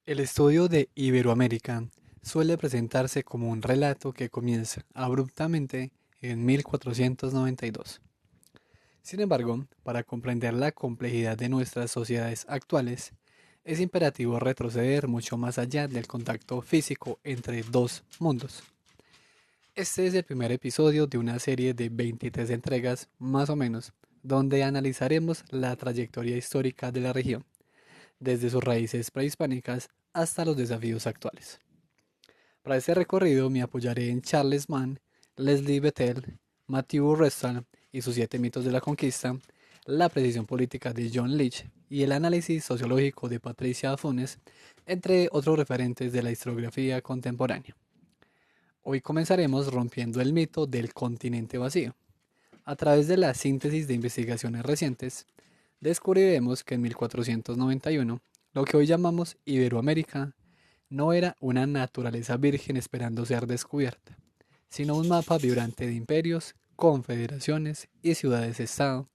El estudio de Iberoamérica suele presentarse como un relato que comienza abruptamente en 1492. Sin embargo, para comprender la complejidad de nuestras sociedades actuales, es imperativo retroceder mucho más allá del contacto físico entre dos mundos. Este es el primer episodio de una serie de 23 entregas, más o menos, donde analizaremos la trayectoria histórica de la región, desde sus raíces prehispánicas hasta los desafíos actuales. Para este recorrido me apoyaré en Charles Mann, Leslie Bethel, Matthew Reston y sus 7 mitos de la conquista, la precisión política de John Leach y el análisis sociológico de Patricia Funes, entre otros referentes de la historiografía contemporánea. Hoy comenzaremos rompiendo el mito del continente vacío. A través de la síntesis de investigaciones recientes, descubriremos que en 1491, lo que hoy llamamos Iberoamérica, no era una naturaleza virgen esperando ser descubierta, sino un mapa vibrante de imperios, confederaciones y ciudades-estado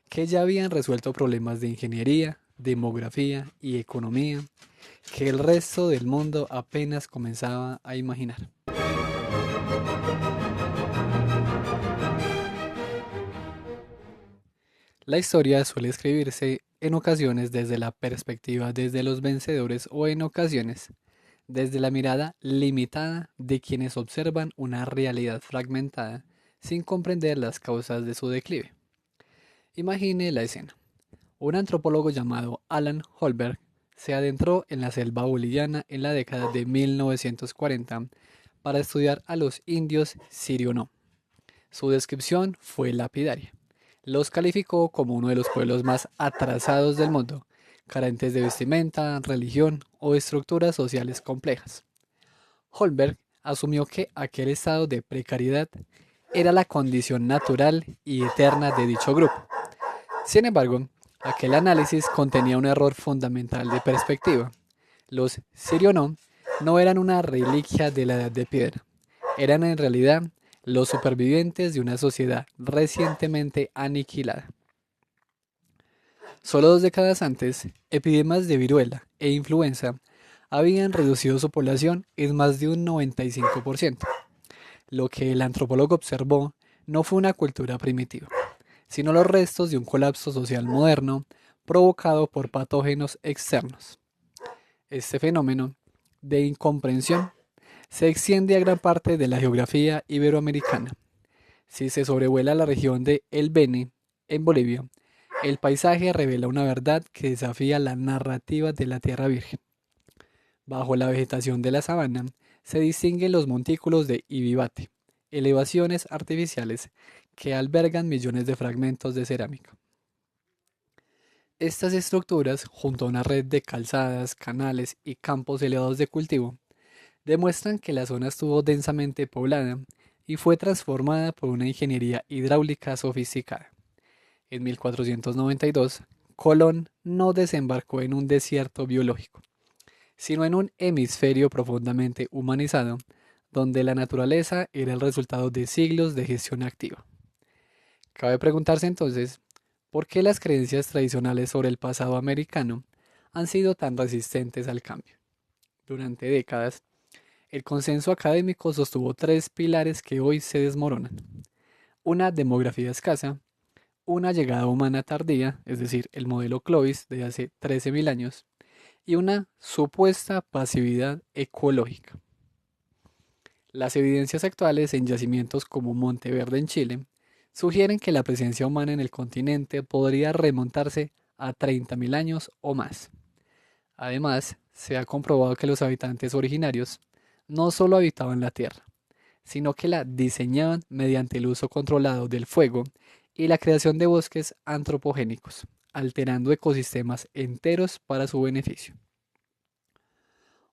que ya habían resuelto problemas de ingeniería, demografía y economía que el resto del mundo apenas comenzaba a imaginar. La historia suele escribirse en ocasiones desde la perspectiva desde los vencedores o en ocasiones desde la mirada limitada de quienes observan una realidad fragmentada sin comprender las causas de su declive. Imagine la escena. Un antropólogo llamado Alan Holberg se adentró en la selva boliviana en la década de 1940 para estudiar a los indios Sirio-No. Su descripción fue lapidaria. Los calificó como uno de los pueblos más atrasados del mundo, carentes de vestimenta, religión o estructuras sociales complejas. Holberg asumió que aquel estado de precariedad era la condición natural y eterna de dicho grupo. Sin embargo, aquel análisis contenía un error fundamental de perspectiva. Los Sirio-No no eran una reliquia de la Edad de Piedra, eran en realidad los supervivientes de una sociedad recientemente aniquilada. Solo 2 décadas antes, epidemias de viruela e influenza habían reducido su población en más de un 95%. Lo que el antropólogo observó no fue una cultura primitiva, sino los restos de un colapso social moderno provocado por patógenos externos. Este fenómeno de incomprensión se extiende a gran parte de la geografía iberoamericana. Si se sobrevuela la región de El Beni, en Bolivia, el paisaje revela una verdad que desafía la narrativa de la Tierra Virgen. Bajo la vegetación de la sabana se distinguen los montículos de Ibibate, elevaciones artificiales que albergan millones de fragmentos de cerámica. Estas estructuras, junto a una red de calzadas, canales y campos elevados de cultivo, demuestran que la zona estuvo densamente poblada y fue transformada por una ingeniería hidráulica sofisticada. En 1492, Colón no desembarcó en un desierto biológico, sino en un hemisferio profundamente humanizado, donde la naturaleza era el resultado de siglos de gestión activa. Cabe preguntarse entonces, ¿por qué las creencias tradicionales sobre el pasado americano han sido tan resistentes al cambio? Durante décadas, el consenso académico sostuvo 3 pilares que hoy se desmoronan. Una demografía escasa, una llegada humana tardía, es decir, el modelo Clovis de hace 13.000 años, y una supuesta pasividad ecológica. Las evidencias actuales en yacimientos como Monteverde en Chile sugieren que la presencia humana en el continente podría remontarse a 30.000 años o más. Además, se ha comprobado que los habitantes originarios no solo habitaban la Tierra, sino que la diseñaban mediante el uso controlado del fuego y la creación de bosques antropogénicos, alterando ecosistemas enteros para su beneficio.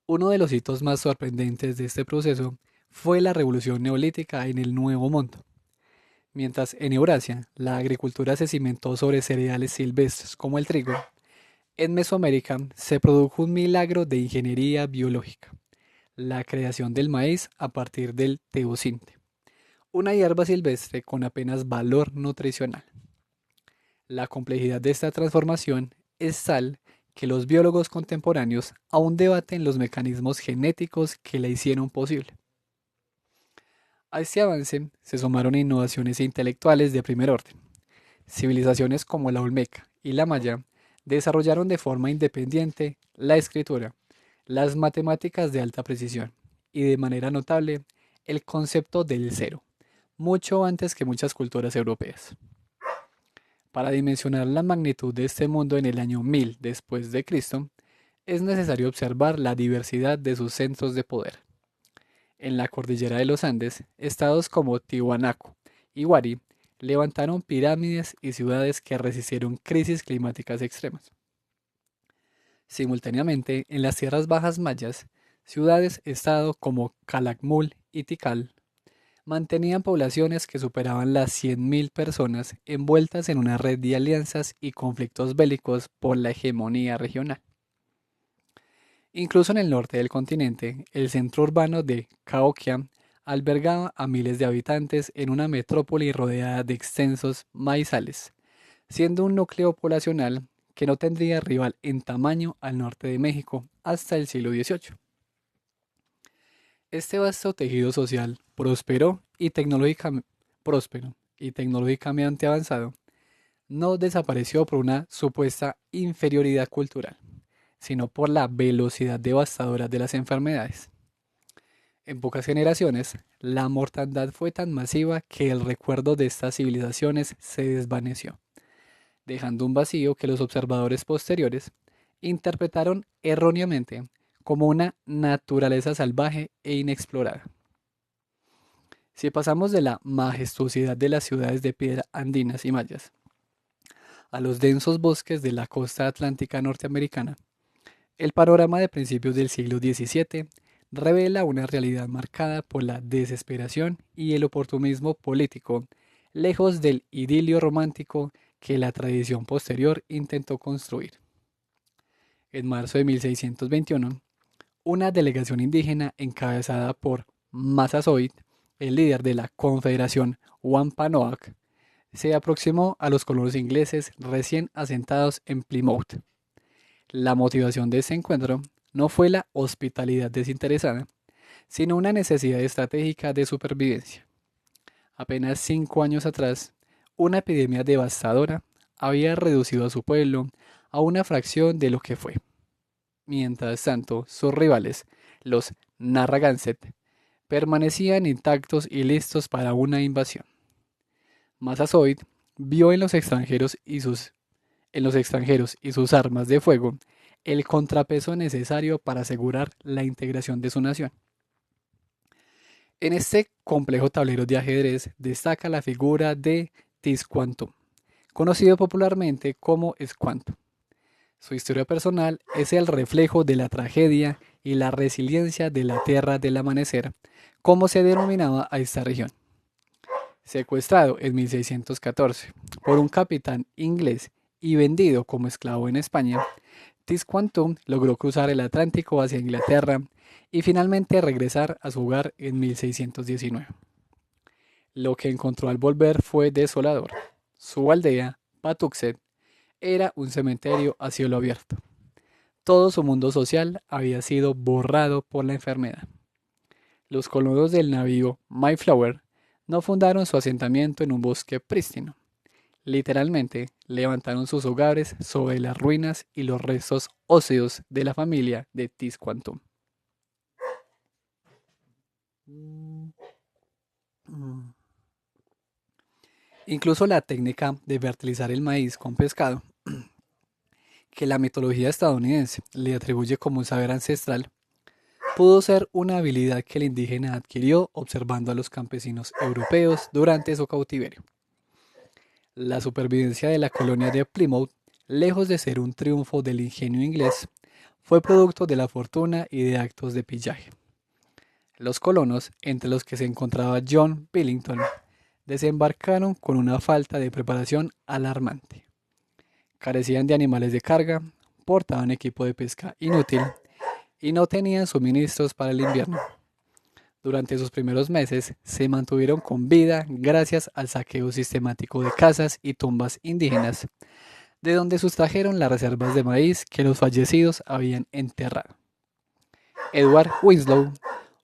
Uno de los hitos más sorprendentes de este proceso fue la revolución neolítica en el Nuevo Mundo. Mientras en Eurasia la agricultura se cimentó sobre cereales silvestres como el trigo, en Mesoamérica se produjo un milagro de ingeniería biológica, la creación del maíz a partir del teosinte, una hierba silvestre con apenas valor nutricional. La complejidad de esta transformación es tal que los biólogos contemporáneos aún debaten los mecanismos genéticos que la hicieron posible. A este avance se sumaron innovaciones intelectuales de primer orden. Civilizaciones como la Olmeca y la Maya desarrollaron de forma independiente la escritura, las matemáticas de alta precisión y de manera notable el concepto del cero, mucho antes que muchas culturas europeas. Para dimensionar la magnitud de este mundo en el año 1000 después de Cristo, es necesario observar la diversidad de sus centros de poder. En la cordillera de los Andes, estados como Tiwanaku y Wari levantaron pirámides y ciudades que resistieron crisis climáticas extremas. Simultáneamente, en las tierras bajas mayas, ciudades-estado como Calakmul y Tikal mantenían poblaciones que superaban las 100.000 personas envueltas en una red de alianzas y conflictos bélicos por la hegemonía regional. Incluso en el norte del continente, el centro urbano de Cahokia albergaba a miles de habitantes en una metrópoli rodeada de extensos maizales, siendo un núcleo poblacional que no tendría rival en tamaño al norte de México hasta el siglo XVIII. Este vasto tejido social próspero y tecnológicamente avanzado no desapareció por una supuesta inferioridad cultural, sino por la velocidad devastadora de las enfermedades. En pocas generaciones, la mortandad fue tan masiva que el recuerdo de estas civilizaciones se desvaneció, dejando un vacío que los observadores posteriores interpretaron erróneamente como una naturaleza salvaje e inexplorada. Si pasamos de la majestuosidad de las ciudades de piedra andinas y mayas a los densos bosques de la costa atlántica norteamericana, el panorama de principios del siglo XVII revela una realidad marcada por la desesperación y el oportunismo político, lejos del idilio romántico que la tradición posterior intentó construir. En marzo de 1621, una delegación indígena encabezada por Massasoit, el líder de la Confederación Wampanoag, se aproximó a los colonos ingleses recién asentados en Plymouth. La motivación de este encuentro no fue la hospitalidad desinteresada, sino una necesidad estratégica de supervivencia. Apenas 5 años atrás, una epidemia devastadora había reducido a su pueblo a una fracción de lo que fue. Mientras tanto, sus rivales, los Narragansett, permanecían intactos y listos para una invasión. Massasoit vio en los extranjeros y sus armas de fuego el contrapeso necesario para asegurar la integración de su nación. En este complejo tablero de ajedrez destaca la figura de Tiscuantum, conocido popularmente como Escuanto. Su historia personal es el reflejo de la tragedia y la resiliencia de la Tierra del Amanecer, como se denominaba a esta región. Secuestrado en 1614 por un capitán inglés y vendido como esclavo en España, Tiscuantum logró cruzar el Atlántico hacia Inglaterra y finalmente regresar a su hogar en 1619. Lo que encontró al volver fue desolador. Su aldea, Patuxet, era un cementerio a cielo abierto. Todo su mundo social había sido borrado por la enfermedad. Los colonos del navío Mayflower no fundaron su asentamiento en un bosque prístino. Literalmente, levantaron sus hogares sobre las ruinas y los restos óseos de la familia de Tiscuantum. Incluso la técnica de fertilizar el maíz con pescado, que la mitología estadounidense le atribuye como un saber ancestral, pudo ser una habilidad que el indígena adquirió observando a los campesinos europeos durante su cautiverio. La supervivencia de la colonia de Plymouth, lejos de ser un triunfo del ingenio inglés, fue producto de la fortuna y de actos de pillaje. Los colonos, entre los que se encontraba John Billington, desembarcaron con una falta de preparación alarmante. Carecían de animales de carga, portaban equipo de pesca inútil y no tenían suministros para el invierno. Durante sus primeros meses se mantuvieron con vida gracias al saqueo sistemático de casas y tumbas indígenas, de donde sustrajeron las reservas de maíz que los fallecidos habían enterrado. Edward Winslow,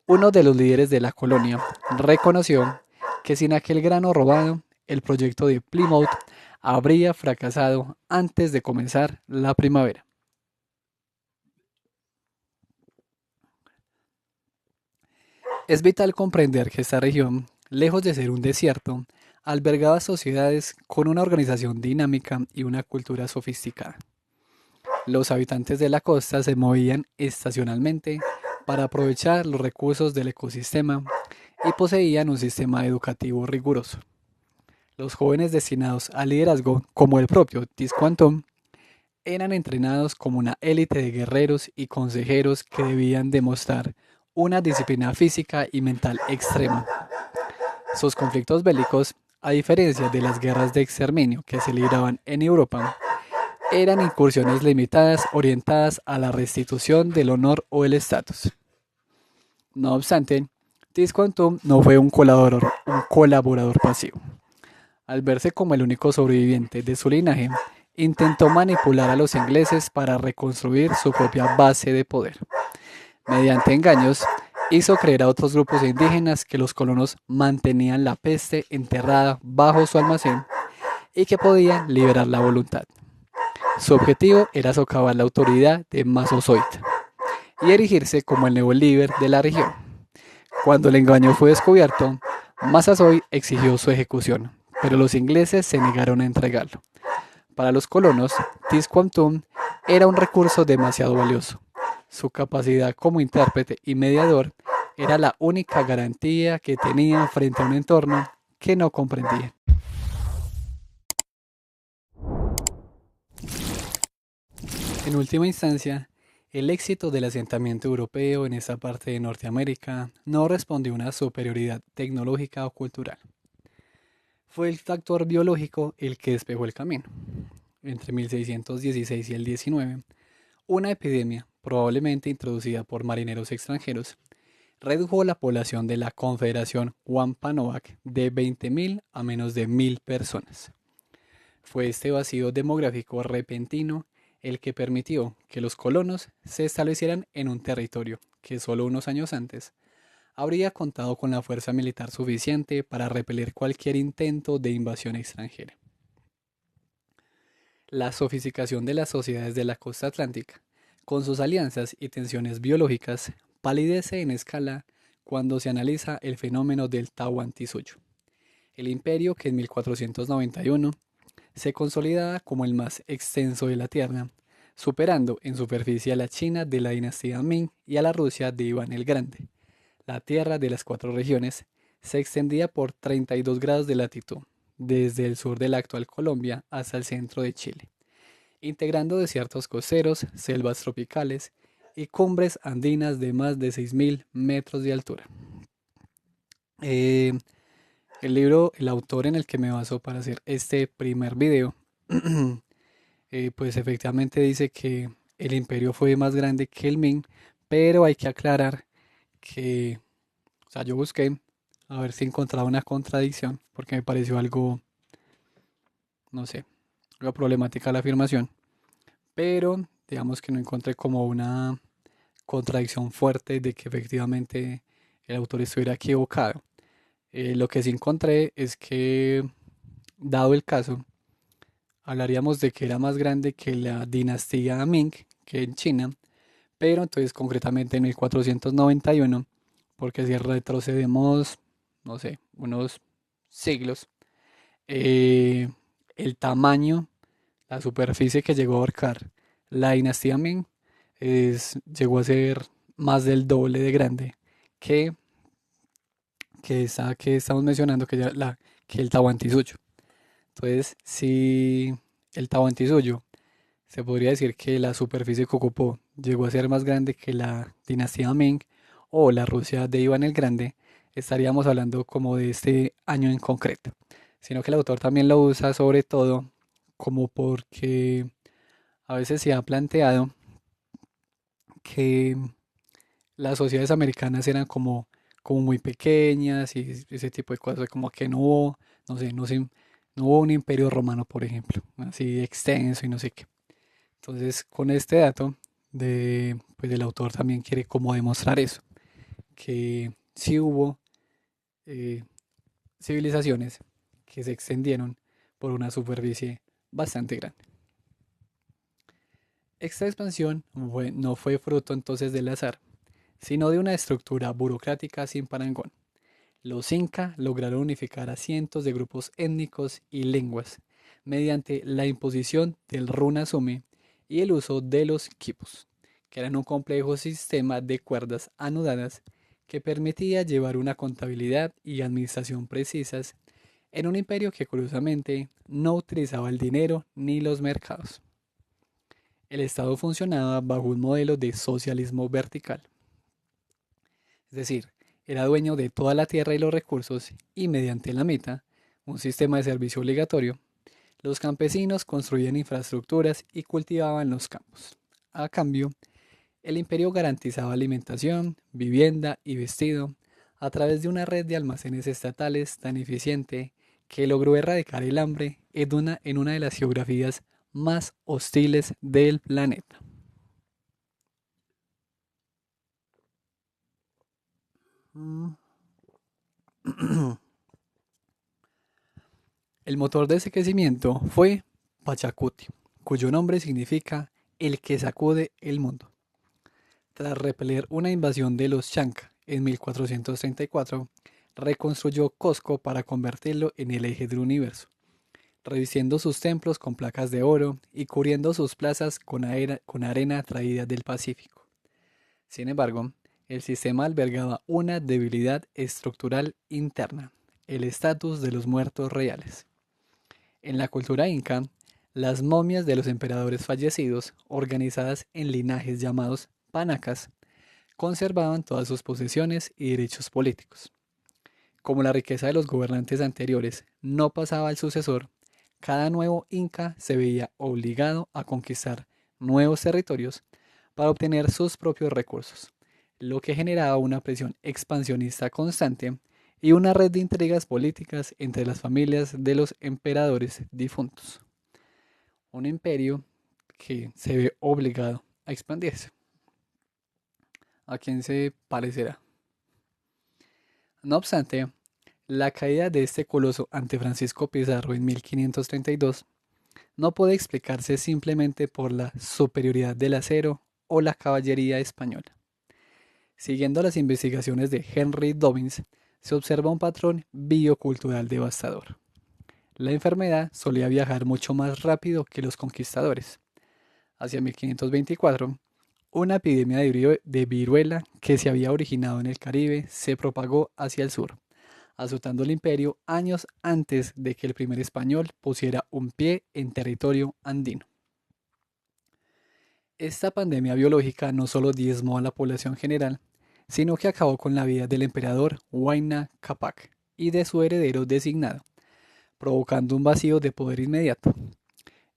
uno de los líderes de la colonia, reconoció que sin aquel grano robado, el proyecto de Plymouth habría fracasado antes de comenzar la primavera. Es vital comprender que esta región, lejos de ser un desierto, albergaba sociedades con una organización dinámica y una cultura sofisticada. Los habitantes de la costa se movían estacionalmente para aprovechar los recursos del ecosistema y poseían un sistema educativo riguroso. Los jóvenes destinados al liderazgo, como el propio Tisquantum, eran entrenados como una élite de guerreros y consejeros que debían demostrar una disciplina física y mental extrema. Sus conflictos bélicos, a diferencia de las guerras de exterminio que se libraban en Europa, eran incursiones limitadas orientadas a la restitución del honor o el estatus. No obstante, Tisquantum no fue un colaborador pasivo. Al verse como el único sobreviviente de su linaje, intentó manipular a los ingleses para reconstruir su propia base de poder. Mediante engaños, hizo creer a otros grupos indígenas que los colonos mantenían la peste enterrada bajo su almacén y que podían liberar la voluntad. Su objetivo era socavar la autoridad de Massasoit y erigirse como el nuevo líder de la región. Cuando el engaño fue descubierto, Massasoit exigió su ejecución, pero los ingleses se negaron a entregarlo. Para los colonos, Tisquantum era un recurso demasiado valioso. Su capacidad como intérprete y mediador era la única garantía que tenían frente a un entorno que no comprendían. En última instancia, el éxito del asentamiento europeo en esta parte de Norteamérica no respondió a una superioridad tecnológica o cultural. Fue el factor biológico el que despejó el camino. Entre 1616 y el 19, una epidemia, probablemente introducida por marineros extranjeros, redujo la población de la Confederación Wampanoag de 20.000 a menos de 1.000 personas. Fue este vacío demográfico repentino el que permitió que los colonos se establecieran en un territorio que solo unos años antes habría contado con la fuerza militar suficiente para repeler cualquier intento de invasión extranjera. La sofisticación de las sociedades de la costa atlántica, con sus alianzas y tensiones biológicas, palidece en escala cuando se analiza el fenómeno del Tahuantinsuyo, el imperio que en 1491 se consolidaba como el más extenso de la Tierra, superando en superficie a la China de la dinastía Ming y a la Rusia de Iván el Grande. La Tierra de las cuatro regiones se extendía por 32 grados de latitud, desde el sur de la actual Colombia hasta el centro de Chile, integrando desiertos costeros, selvas tropicales y cumbres andinas de más de 6.000 metros de altura. Eh, el libro, el autor en el que me baso para hacer este primer video, pues efectivamente dice que el imperio fue más grande que el Ming, pero hay que aclarar que, o sea, yo busqué a ver si encontraba una contradicción, porque me pareció algo, no sé, algo problemática la afirmación, pero digamos que no encontré como una contradicción fuerte de que efectivamente el autor estuviera equivocado. Lo que sí encontré es que, dado el caso, hablaríamos de que era más grande que la dinastía Ming, que en China, pero entonces concretamente en 1491, porque si retrocedemos, no sé, unos siglos, eh, el tamaño, la superficie que llegó a abarcar la dinastía Ming llegó a ser más del doble de grande que, que esa que estamos mencionando, que el Tahuantinsuyo. Entonces, si el Tahuantinsuyo se podría decir que la superficie que ocupó llegó a ser más grande que la dinastía Ming o la Rusia de Iván el Grande, estaríamos hablando como de este año en concreto. Sino que el autor también lo usa sobre todo como porque a veces se ha planteado que las sociedades americanas eran como muy pequeñas y ese tipo de cosas, como que no, no sé, No hubo un imperio romano, por ejemplo, así extenso y no sé qué. Entonces, con este dato pues el autor también quiere como demostrar eso, que sí hubo eh, civilizaciones que se extendieron por una superficie bastante grande. Esta expansión no fue fruto entonces del azar, sino de una estructura burocrática sin parangón. Los Inca lograron unificar a cientos de grupos étnicos y lenguas mediante la imposición del runa sumi y el uso de los quipus, que eran un complejo sistema de cuerdas anudadas que permitía llevar una contabilidad y administración precisas en un imperio que curiosamente no utilizaba el dinero ni los mercados. El Estado funcionaba bajo un modelo de socialismo vertical, es decir, era dueño de toda la tierra y los recursos y mediante la mita, un sistema de servicio obligatorio, los campesinos construían infraestructuras y cultivaban los campos. A cambio, el imperio garantizaba alimentación, vivienda y vestido a través de una red de almacenes estatales tan eficiente que logró erradicar el hambre en una de las geografías más hostiles del planeta. Mm. El motor de ese crecimiento fue Pachacuti, cuyo nombre significa el que sacude el mundo. Tras repeler una invasión de los Chanca en 1434, reconstruyó Cusco para convertirlo en el eje del universo, revistiendo sus templos con placas de oro y cubriendo sus plazas con arena traída del Pacífico. Sin embargo, el sistema albergaba una debilidad estructural interna, el estatus de los muertos reales. En la cultura inca, las momias de los emperadores fallecidos, organizadas en linajes llamados panacas, conservaban todas sus posesiones y derechos políticos. Como la riqueza de los gobernantes anteriores no pasaba al sucesor, cada nuevo inca se veía obligado a conquistar nuevos territorios para obtener sus propios recursos, lo que generaba una presión expansionista constante y una red de intrigas políticas entre las familias de los emperadores difuntos. Un imperio que se ve obligado a expandirse. ¿A quién se parecerá? No obstante, la caída de este coloso ante Francisco Pizarro en 1532 no puede explicarse simplemente por la superioridad del acero o la caballería española. Siguiendo las investigaciones de Henry Dobbins, se observa un patrón biocultural devastador. La enfermedad solía viajar mucho más rápido que los conquistadores. Hacia 1524, una epidemia de viruela que se había originado en el Caribe se propagó hacia el sur, azotando el imperio años antes de que el primer español pusiera un pie en territorio andino. Esta pandemia biológica no solo diezmó a la población general, sino que acabó con la vida del emperador Huayna Capac y de su heredero designado, provocando un vacío de poder inmediato.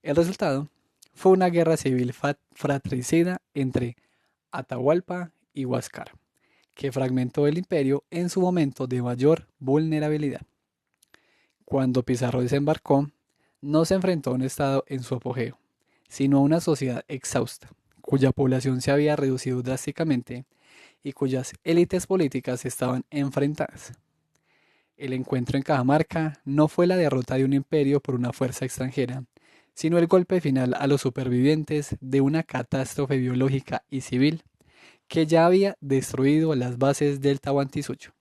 El resultado fue una guerra civil fratricida entre Atahualpa y Huáscar, que fragmentó el imperio en su momento de mayor vulnerabilidad. Cuando Pizarro desembarcó, no se enfrentó a un Estado en su apogeo, sino a una sociedad exhausta, cuya población se había reducido drásticamente y cuyas élites políticas estaban enfrentadas. El encuentro en Cajamarca no fue la derrota de un imperio por una fuerza extranjera, sino el golpe final a los supervivientes de una catástrofe biológica y civil que ya había destruido las bases del Tahuantinsuyo.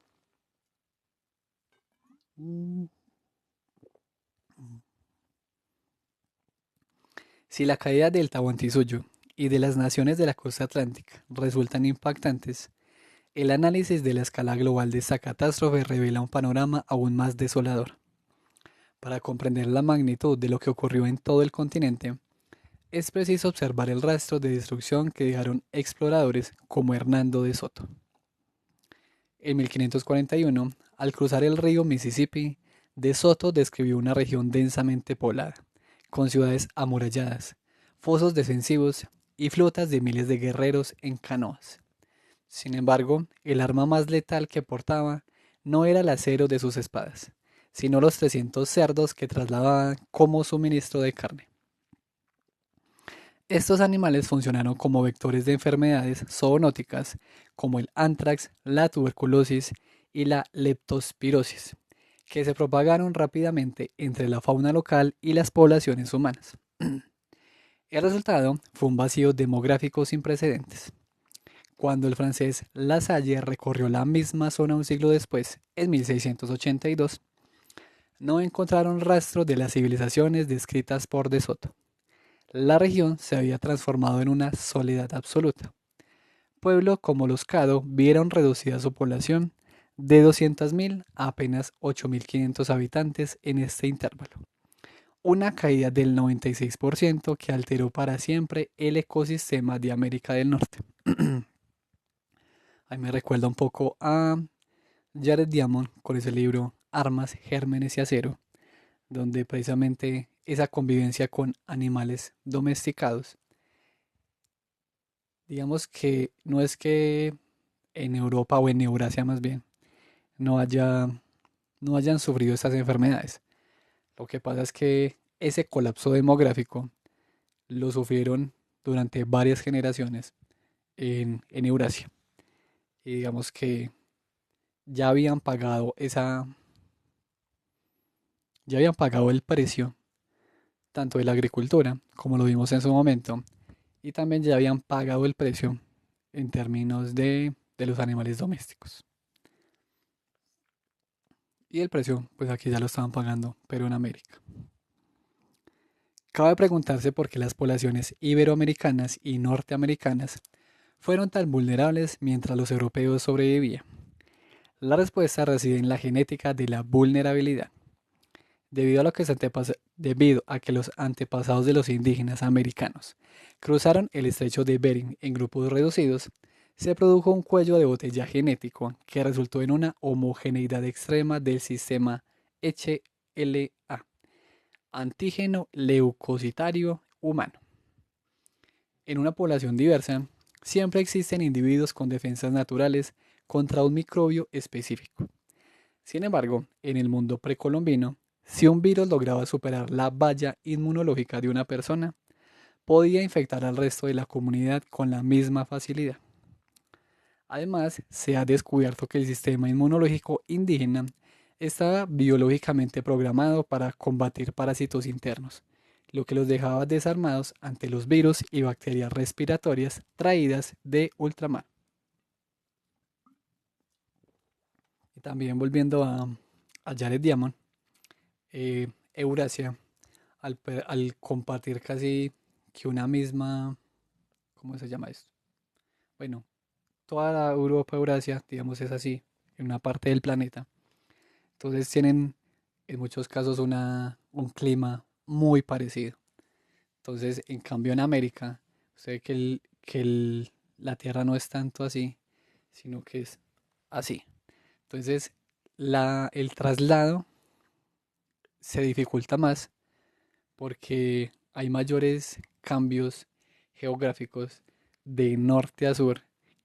Si la caída del Tahuantinsuyo y de las naciones de la costa atlántica resultan impactantes, el análisis de la escala global de esta catástrofe revela un panorama aún más desolador. Para comprender la magnitud de lo que ocurrió en todo el continente, es preciso observar el rastro de destrucción que dejaron exploradores como Hernando de Soto. En 1541, al cruzar el río Mississippi, de Soto describió una región densamente poblada, con ciudades amuralladas, fosos defensivos y flotas de miles de guerreros en canoas. Sin embargo, el arma más letal que portaba no era el acero de sus espadas, sino los 300 cerdos que trasladaban como suministro de carne. Estos animales funcionaron como vectores de enfermedades zoonóticas como el anthrax, la tuberculosis y la leptospirosis, que se propagaron rápidamente entre la fauna local y las poblaciones humanas. El resultado fue un vacío demográfico sin precedentes. Cuando el francés Lasalle recorrió la misma zona un siglo después, en 1682, no encontraron rastro de las civilizaciones descritas por De Soto. La región se había transformado en una soledad absoluta. Pueblos como Los Cado vieron reducida su población de 200.000 a apenas 8.500 habitantes en este intervalo. Una caída del 96% que alteró para siempre el ecosistema de América del Norte. Ahí me recuerda un poco a Jared Diamond con ese libro Armas, Gérmenes y Acero, donde precisamente esa convivencia con animales domesticados, digamos que no es que en Europa o en Eurasia más bien no haya, no hayan sufrido estas enfermedades. Lo que pasa es que ese colapso demográfico lo sufrieron durante varias generaciones en Eurasia. Y digamos que ya habían pagado ya habían pagado el precio tanto de la agricultura, como lo vimos en su momento, y también ya habían pagado el precio en términos de los animales domésticos. Y el precio, pues aquí ya lo estaban pagando, pero en América. Cabe preguntarse por qué las poblaciones iberoamericanas y norteamericanas fueron tan vulnerables mientras los europeos sobrevivían. La respuesta reside en la genética de la vulnerabilidad. Debido a que los antepasados de los indígenas americanos cruzaron el estrecho de Bering en grupos reducidos, se produjo un cuello de botella genético que resultó en una homogeneidad extrema del sistema HLA, antígeno leucocitario humano. En una población diversa, siempre existen individuos con defensas naturales contra un microbio específico. Sin embargo, en el mundo precolombino, si un virus lograba superar la valla inmunológica de una persona, podía infectar al resto de la comunidad con la misma facilidad. Además, se ha descubierto que el sistema inmunológico indígena estaba biológicamente programado para combatir parásitos internos, lo que los dejaba desarmados ante los virus y bacterias respiratorias traídas de ultramar. Y también volviendo a Jared Diamond, Eurasia, al compartir casi que una misma, ¿cómo se llama esto? Bueno, toda la Europa, Eurasia, digamos, es así, en una parte del planeta. Entonces tienen en muchos casos un clima muy parecido. Entonces, en cambio en América, usted ve la Tierra no es tanto así, sino que es así. Entonces, el traslado se dificulta más porque hay mayores cambios geográficos de norte a sur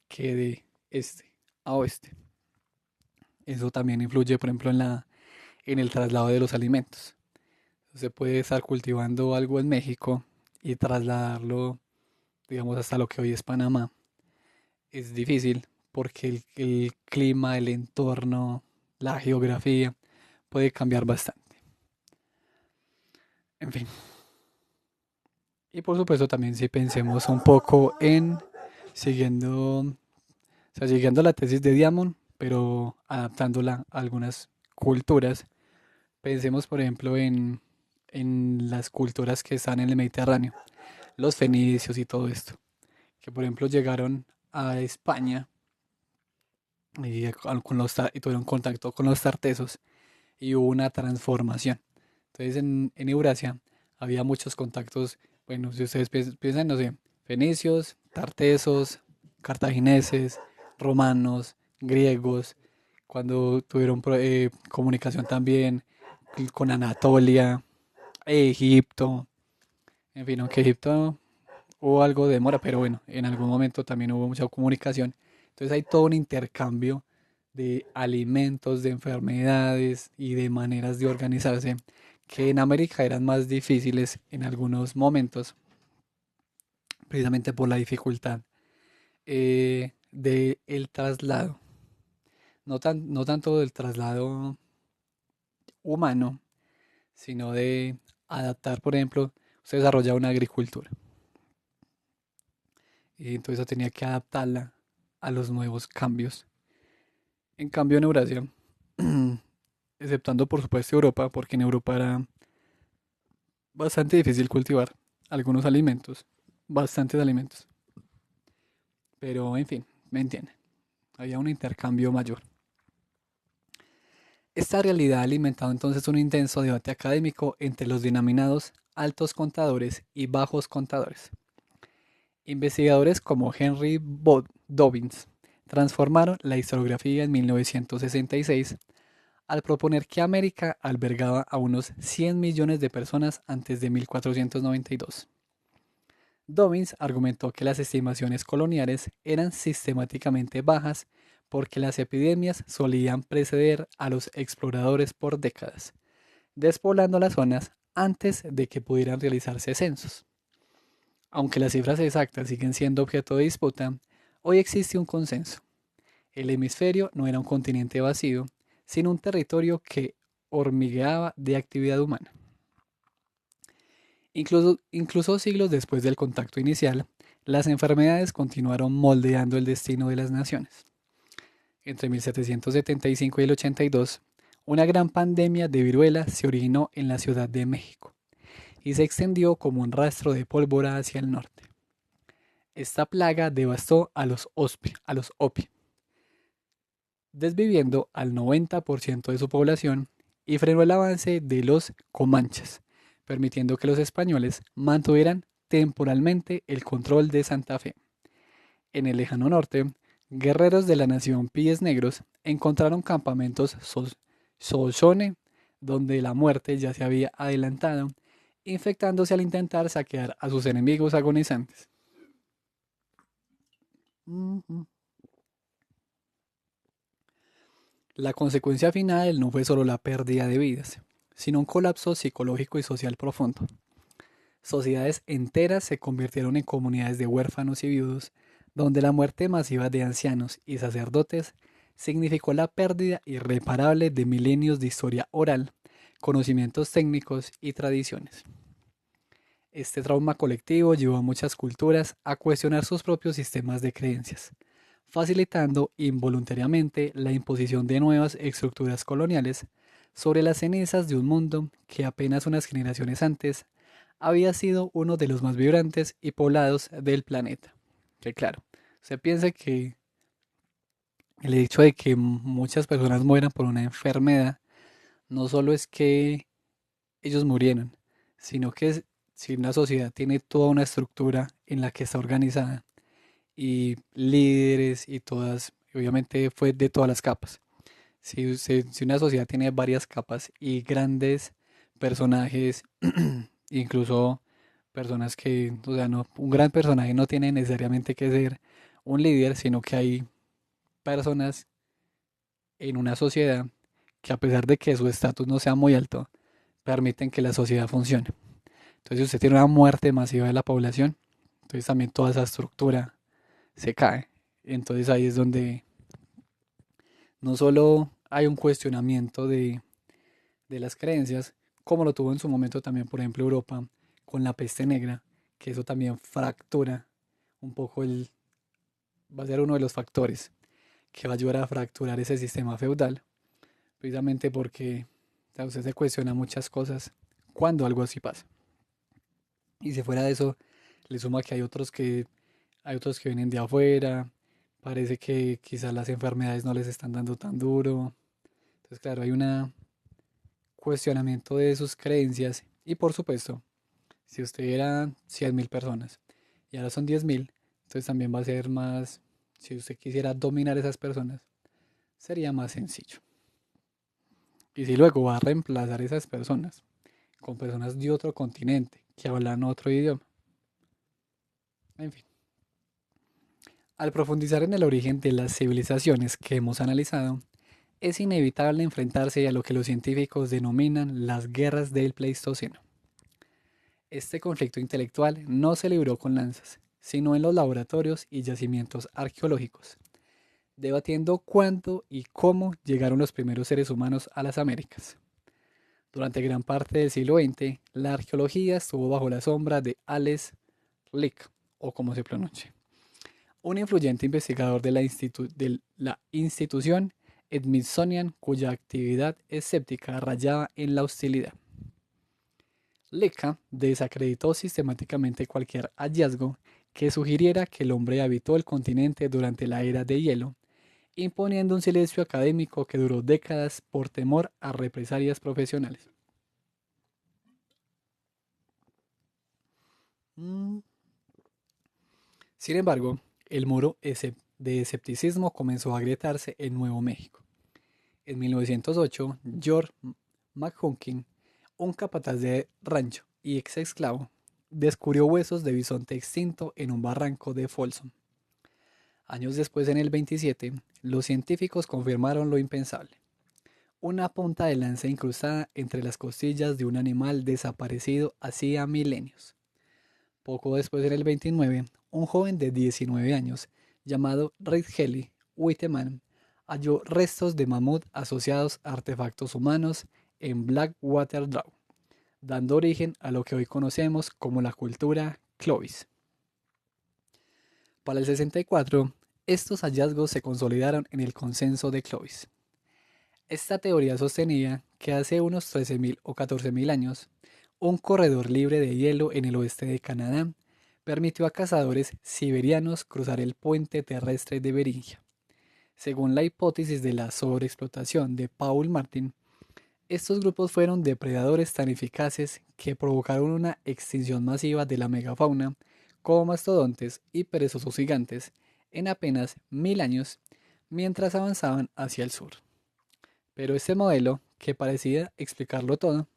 que de este a oeste. Eso también influye, por ejemplo, en el traslado de los alimentos. Se puede estar cultivando algo en México y trasladarlo, digamos, hasta lo que hoy es Panamá. Es difícil porque el clima, el entorno, la geografía puede cambiar bastante. En fin. Y por supuesto también si pensemos un poco en siguiendo, o sea, siguiendo la tesis de Diamond, pero adaptándola a algunas culturas. Pensemos, por ejemplo, en las culturas que están en el Mediterráneo, los fenicios y todo esto, que por ejemplo llegaron a España y tuvieron contacto con los tartesos y hubo una transformación. Entonces en Eurasia había muchos contactos, bueno, si ustedes piensan, no sé, fenicios, tartesos, cartagineses, romanos, griegos, cuando tuvieron comunicación también con Anatolia, Egipto, en fin, aunque Egipto hubo algo de demora, pero bueno, en algún momento también hubo mucha comunicación. Entonces hay todo un intercambio de alimentos, de enfermedades y de maneras de organizarse que en América eran más difíciles en algunos momentos, precisamente por la dificultad del traslado. No tanto del traslado humano, sino de adaptar, por ejemplo, usted desarrolla una agricultura y entonces tenía que adaptarla a los nuevos cambios. En cambio en Eurasia, exceptando por supuesto Europa, porque en Europa era bastante difícil cultivar algunos alimentos, bastantes alimentos, pero en fin, me entienden, había un intercambio mayor. Esta realidad ha alimentado entonces un intenso debate académico entre los denominados altos contadores y bajos contadores. Investigadores como Henry Dobbins transformaron la historiografía en 1966 al proponer que América albergaba a unos 100 millones de personas antes de 1492. Dobbins argumentó que las estimaciones coloniales eran sistemáticamente bajas porque las epidemias solían preceder a los exploradores por décadas, despoblando las zonas antes de que pudieran realizarse censos. Aunque las cifras exactas siguen siendo objeto de disputa, hoy existe un consenso. El hemisferio no era un continente vacío, sino un territorio que hormigueaba de actividad humana. Incluso siglos después del contacto inicial, las enfermedades continuaron moldeando el destino de las naciones. Entre 1775 y el 82, una gran pandemia de viruela se originó en la Ciudad de México y se extendió como un rastro de pólvora hacia el norte. Esta plaga devastó a los Hopi, desviviendo al 90% de su población y frenó el avance de los comanches, permitiendo que los españoles mantuvieran temporalmente el control de Santa Fe. En el lejano norte, guerreros de la nación Pies Negros encontraron campamentos Soshone, donde la muerte ya se había adelantado, infectándose al intentar saquear a sus enemigos agonizantes. La consecuencia final no fue solo la pérdida de vidas, sino un colapso psicológico y social profundo. Sociedades enteras se convirtieron en comunidades de huérfanos y viudos, donde la muerte masiva de ancianos y sacerdotes significó la pérdida irreparable de milenios de historia oral, conocimientos técnicos y tradiciones. Este trauma colectivo llevó a muchas culturas a cuestionar sus propios sistemas de creencias, facilitando involuntariamente la imposición de nuevas estructuras coloniales sobre las cenizas de un mundo que apenas unas generaciones antes había sido uno de los más vibrantes y poblados del planeta. Que claro, se piensa que el hecho de que muchas personas mueran por una enfermedad no solo es que ellos murieron, sino que si una sociedad tiene toda una estructura en la que está organizada y líderes y todas, obviamente fue de todas las capas. Si una sociedad tiene varias capas y grandes personajes, incluso personas que, o sea, no, un gran personaje no tiene necesariamente que ser un líder, sino que hay personas en una sociedad que a pesar de que su estatus no sea muy alto, permiten que la sociedad funcione. Entonces, si usted tiene una muerte masiva de la población, entonces también toda esa estructura se cae. Entonces ahí es donde no solo hay un cuestionamiento de las creencias, como lo tuvo en su momento también, por ejemplo, Europa con la peste negra, que eso también fractura un poco va a ser uno de los factores que va a ayudar a fracturar ese sistema feudal, precisamente porque usted se cuestiona muchas cosas cuando algo así pasa. Y si fuera de eso, le suma que hay otros que vienen de afuera, parece que quizás las enfermedades no les están dando tan duro. Entonces, claro, hay un cuestionamiento de sus creencias y por supuesto, si usted era 100.000 personas y ahora son 10.000, entonces también va a ser más, si usted quisiera dominar esas personas, sería más sencillo. Y si luego va a reemplazar esas personas con personas de otro continente que hablan otro idioma, en fin. Al profundizar en el origen de las civilizaciones que hemos analizado, es inevitable enfrentarse a lo que los científicos denominan las guerras del Pleistoceno. Este conflicto intelectual no se libró con lanzas, sino en los laboratorios y yacimientos arqueológicos, debatiendo cuándo y cómo llegaron los primeros seres humanos a las Américas. Durante gran parte del siglo XX, la arqueología estuvo bajo la sombra de Ales Lick, o como se pronuncie, un influyente investigador de la institución Smithsonian cuya actividad escéptica rayaba en la hostilidad. Lick desacreditó sistemáticamente cualquier hallazgo que sugiriera que el hombre habitó el continente durante la era de hielo, imponiendo un silencio académico que duró décadas por temor a represalias profesionales. Sin embargo, el muro de escepticismo comenzó a agrietarse en Nuevo México. En 1908, George McHunkin, un capataz de rancho y ex esclavo, descubrió huesos de bisonte extinto en un barranco de Folsom. Años después, en el 27, los científicos confirmaron lo impensable: una punta de lanza incrustada entre las costillas de un animal desaparecido hacía milenios. Poco después, en el 29, un joven de 19 años, llamado Ridgely Whiteman, halló restos de mamut asociados a artefactos humanos en Blackwater Draw, dando origen a lo que hoy conocemos como la cultura Clovis. Para el 64, estos hallazgos se consolidaron en el consenso de Clovis. Esta teoría sostenía que hace unos 13.000 o 14.000 años, un corredor libre de hielo en el oeste de Canadá permitió a cazadores siberianos cruzar el puente terrestre de Beringia. Según la hipótesis de la sobreexplotación de Paul Martin, estos grupos fueron depredadores tan eficaces que provocaron una extinción masiva de la megafauna, como mastodontes y perezosos gigantes, en apenas 1000 años, mientras avanzaban hacia el sur. Pero este modelo, que parecía explicarlo todo,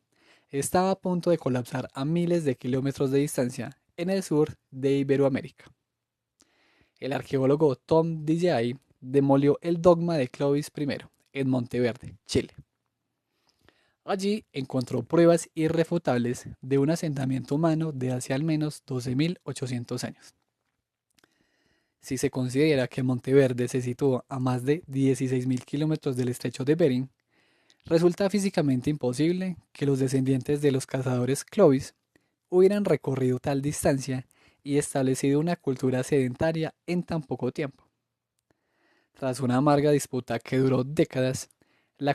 estaba a punto de colapsar a miles de kilómetros de distancia en el sur de Iberoamérica. El arqueólogo Tom DeJay demolió el dogma de Clovis I en Monteverde, Chile. Allí encontró pruebas irrefutables de un asentamiento humano de hace al menos 12.800 años. Si se considera que Monteverde se situó a más de 16.000 kilómetros del estrecho de Bering, resulta físicamente imposible que los descendientes de los cazadores Clovis hubieran recorrido tal distancia y establecido una cultura sedentaria en tan poco tiempo. Tras una amarga disputa que duró décadas, la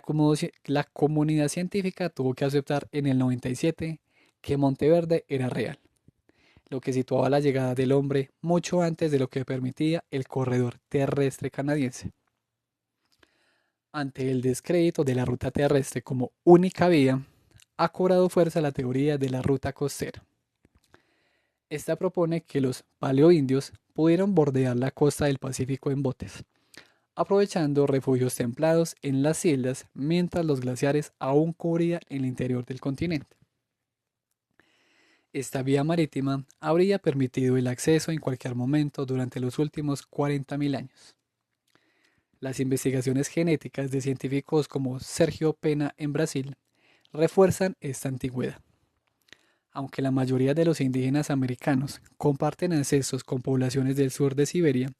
comunidad científica tuvo que aceptar en el 97 que Monteverde era real, lo que situaba la llegada del hombre mucho antes de lo que permitía el corredor terrestre canadiense. Ante el descrédito de la ruta terrestre como única vía, ha cobrado fuerza la teoría de la ruta costera. Esta propone que los paleoindios pudieron bordear la costa del Pacífico en botes, aprovechando refugios templados en las islas mientras los glaciares aún cubrían el interior del continente. Esta vía marítima habría permitido el acceso en cualquier momento durante los últimos 40.000 años. Las investigaciones genéticas de científicos como Sergio Pena en Brasil refuerzan esta antigüedad. Aunque la mayoría de los indígenas americanos comparten ancestros con poblaciones del sur de Siberia,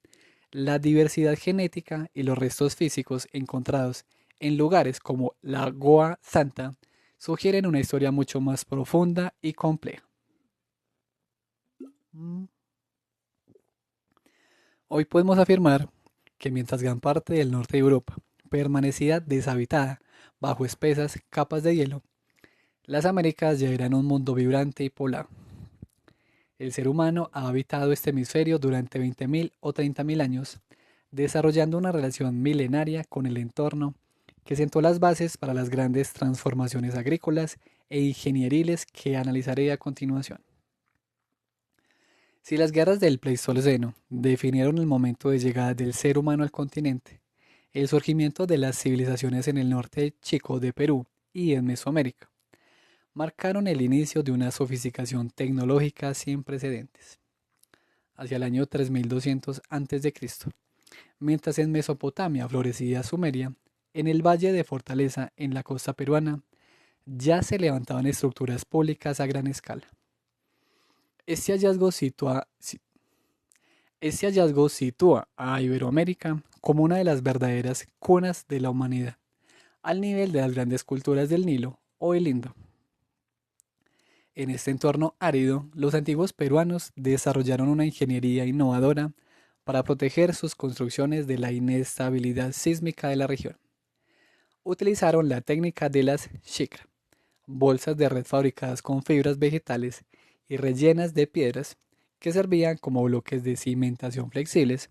la diversidad genética y los restos físicos encontrados en lugares como la Goa Santa sugieren una historia mucho más profunda y compleja. Hoy podemos afirmar que mientras gran parte del norte de Europa permanecía deshabitada bajo espesas capas de hielo, las Américas ya eran un mundo vibrante y poblado. El ser humano ha habitado este hemisferio durante 20.000 o 30.000 años, desarrollando una relación milenaria con el entorno que sentó las bases para las grandes transformaciones agrícolas e ingenieriles que analizaré a continuación. Si las guerras del Pleistoceno definieron el momento de llegada del ser humano al continente, el surgimiento de las civilizaciones en el norte chico de Perú y en Mesoamérica marcaron el inicio de una sofisticación tecnológica sin precedentes. hacia el año 3200 a.C., mientras en Mesopotamia florecía Sumeria, en el valle de Fortaleza, en la costa peruana, ya se levantaban estructuras públicas a gran escala. Este hallazgo sitúa a Iberoamérica como una de las verdaderas cunas de la humanidad, al nivel de las grandes culturas del Nilo o el Indo. En este entorno árido, los antiguos peruanos desarrollaron una ingeniería innovadora para proteger sus construcciones de la inestabilidad sísmica de la región. Utilizaron la técnica de las shikra, bolsas de red fabricadas con fibras vegetales y rellenas de piedras que servían como bloques de cimentación flexibles,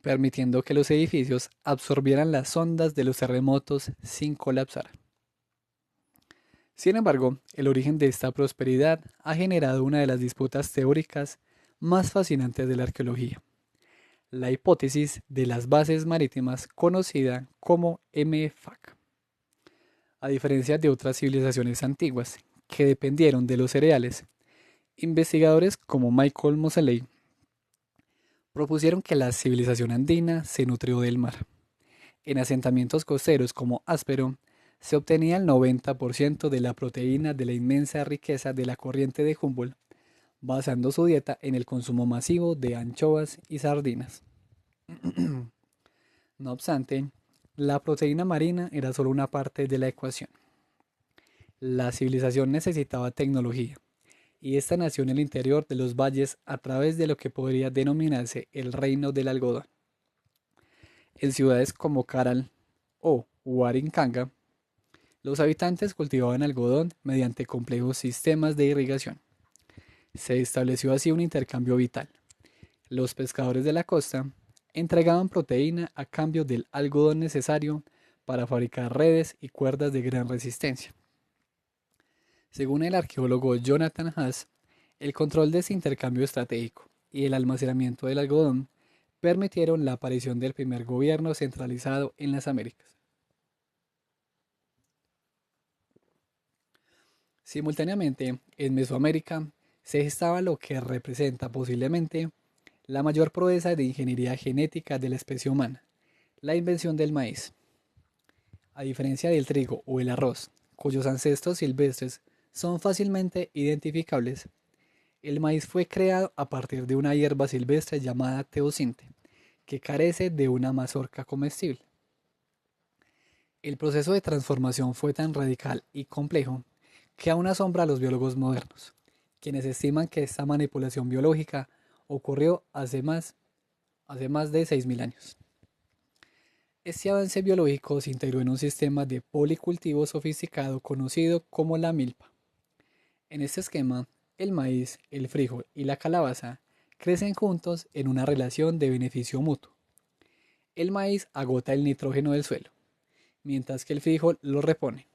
permitiendo que los edificios absorbieran las ondas de los terremotos sin colapsar. Sin embargo, el origen de esta prosperidad ha generado una de las disputas teóricas más fascinantes de la arqueología, la hipótesis de las bases marítimas conocida como MFAC. A diferencia de otras civilizaciones antiguas que dependieron de los cereales, investigadores como Michael Moseley propusieron que la civilización andina se nutrió del mar. En asentamientos costeros como Áspero, se obtenía el 90% de la proteína de la inmensa riqueza de la corriente de Humboldt, basando su dieta en el consumo masivo de anchoas y sardinas. No obstante, la proteína marina era solo una parte de la ecuación. La civilización necesitaba tecnología, y esta nació en el interior de los valles a través de lo que podría denominarse el reino del algodón. En ciudades como Caral o Huarincanga, los habitantes cultivaban algodón mediante complejos sistemas de irrigación. Se estableció así un intercambio vital. Los pescadores de la costa entregaban proteína a cambio del algodón necesario para fabricar redes y cuerdas de gran resistencia. Según el arqueólogo Jonathan Haas, el control de ese intercambio estratégico y el almacenamiento del algodón permitieron la aparición del primer gobierno centralizado en las Américas. Simultáneamente, en Mesoamérica se gestaba lo que representa posiblemente la mayor proeza de ingeniería genética de la especie humana, la invención del maíz. A diferencia del trigo o el arroz, cuyos ancestros silvestres son fácilmente identificables, el maíz fue creado a partir de una hierba silvestre llamada teosinte, que carece de una mazorca comestible. El proceso de transformación fue tan radical y complejo que aún asombra a los biólogos modernos, quienes estiman que esta manipulación biológica ocurrió hace más de 6.000 años. Este avance biológico se integró en un sistema de policultivo sofisticado conocido como la milpa. En este esquema, el maíz, el frijol y la calabaza crecen juntos en una relación de beneficio mutuo. El maíz agota el nitrógeno del suelo, mientras que el frijol lo repone.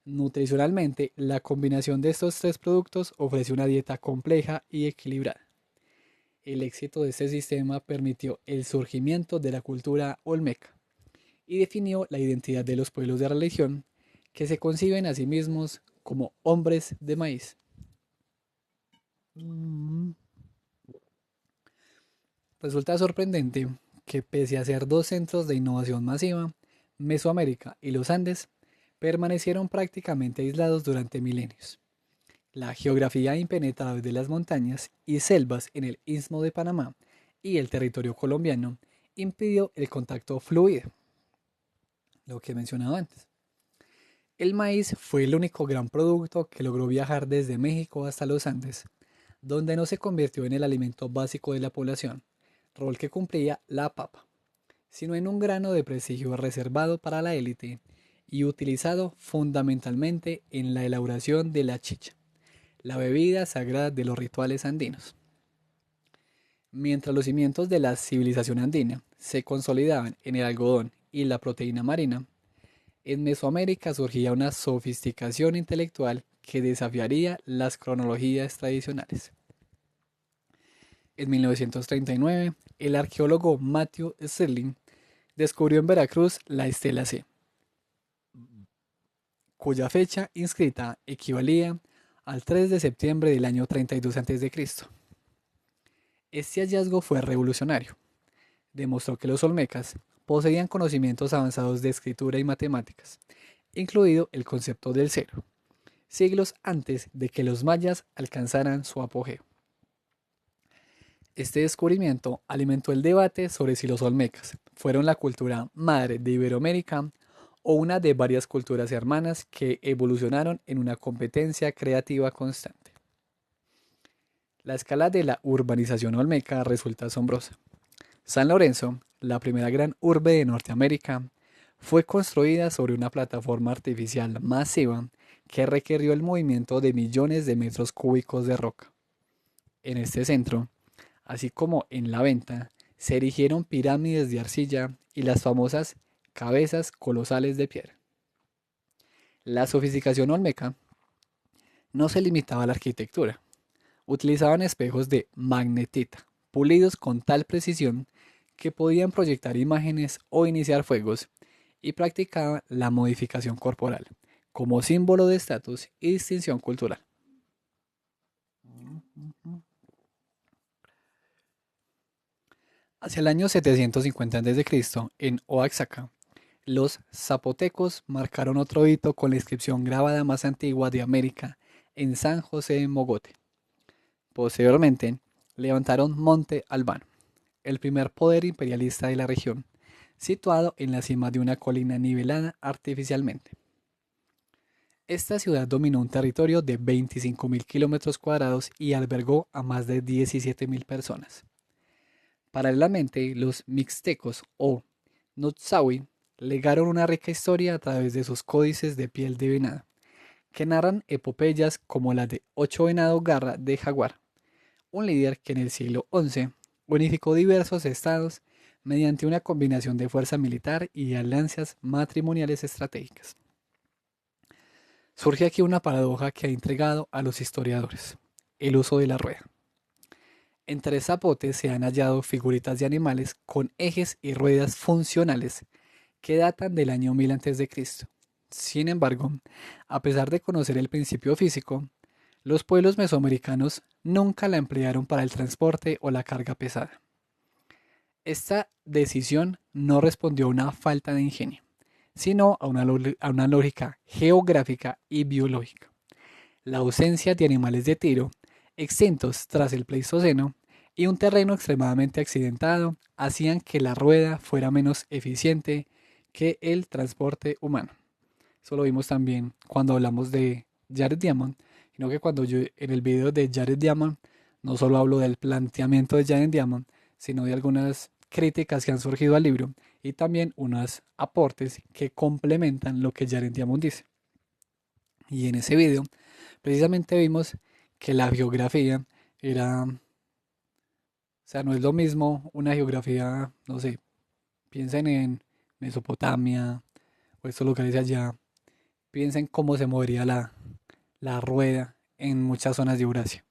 Nutricionalmente, la combinación de estos tres productos ofrece una dieta compleja y equilibrada. El éxito de este sistema permitió el surgimiento de la cultura olmeca y definió la identidad de los pueblos de religión que se conciben a sí mismos como hombres de maíz. Resulta sorprendente que pese a ser dos centros de innovación masiva, Mesoamérica y los Andes permanecieron prácticamente aislados durante milenios. La geografía impenetrable de las montañas y selvas en el Istmo de Panamá y el territorio colombiano impidió el contacto fluido, lo que mencionaba antes. El maíz fue el único gran producto que logró viajar desde México hasta los Andes, donde no se convirtió en el alimento básico de la población, rol que cumplía la papa, sino en un grano de prestigio reservado para la élite y utilizado fundamentalmente en la elaboración de la chicha, la bebida sagrada de los rituales andinos. Mientras los cimientos de la civilización andina se consolidaban en el algodón y la proteína marina, en Mesoamérica surgía una sofisticación intelectual que desafiaría las cronologías tradicionales. En 1939, el arqueólogo Matthew Stirling descubrió en Veracruz la estela C, cuya fecha inscrita equivalía al 3 de septiembre del año 32 a.C. Este hallazgo fue revolucionario. Demostró que los olmecas poseían conocimientos avanzados de escritura y matemáticas, incluido el concepto del cero, siglos antes de que los mayas alcanzaran su apogeo. Este descubrimiento alimentó el debate sobre si los olmecas fueron la cultura madre de Iberoamérica o una de varias culturas hermanas que evolucionaron en una competencia creativa constante. La escala de la urbanización olmeca resulta asombrosa. San Lorenzo, la primera gran urbe de Norteamérica, fue construida sobre una plataforma artificial masiva que requirió el movimiento de millones de metros cúbicos de roca. En este centro, así como en la venta, se erigieron pirámides de arcilla y las famosas cabezas colosales de piedra. La sofisticación olmeca no se limitaba a la arquitectura. Utilizaban espejos de magnetita, pulidos con tal precisión que podían proyectar imágenes o iniciar fuegos, y practicaban la modificación corporal, como símbolo de estatus y distinción cultural. Hacia el año 750 a.C., en Oaxaca, los zapotecos marcaron otro hito con la inscripción grabada más antigua de América en San José de Mogote. Posteriormente, levantaron Monte Albano, el primer poder imperialista de la región, situado en la cima de una colina nivelada artificialmente. Esta ciudad dominó un territorio de 25.000 kilómetros cuadrados y albergó a más de 17.000 personas. Paralelamente, los mixtecos o Notsawi legaron una rica historia a través de sus códices de piel de venado, que narran epopeyas como la de Ocho Venado Garra de Jaguar, un líder que en el siglo XI unificó diversos estados mediante una combinación de fuerza militar y alianzas matrimoniales estratégicas. Surge aquí una paradoja que ha intrigado a los historiadores: el uso de la rueda. En tres zapotes se han hallado figuritas de animales con ejes y ruedas funcionales que datan del año 1000 a.C. Sin embargo, a pesar de conocer el principio físico, los pueblos mesoamericanos nunca la emplearon para el transporte o la carga pesada. Esta decisión no respondió a una falta de ingenio, sino a una lógica geográfica y biológica. La ausencia de animales de tiro, extintos tras el Pleistoceno, y un terreno extremadamente accidentado hacían que la rueda fuera menos eficiente que el transporte humano. Eso lo vimos también cuando hablamos de Jared Diamond, sino que cuando yo en el video de Jared Diamond no solo hablo del planteamiento de Jared Diamond, sino de algunas críticas que han surgido al libro y también unos aportes que complementan lo que Jared Diamond dice. Y en ese video precisamente vimos que la geografía era, o sea, no es lo mismo una geografía, no sé, piensen en Mesopotamia o estos lugares allá, piensen cómo se movería la rueda en muchas zonas de Eurasia.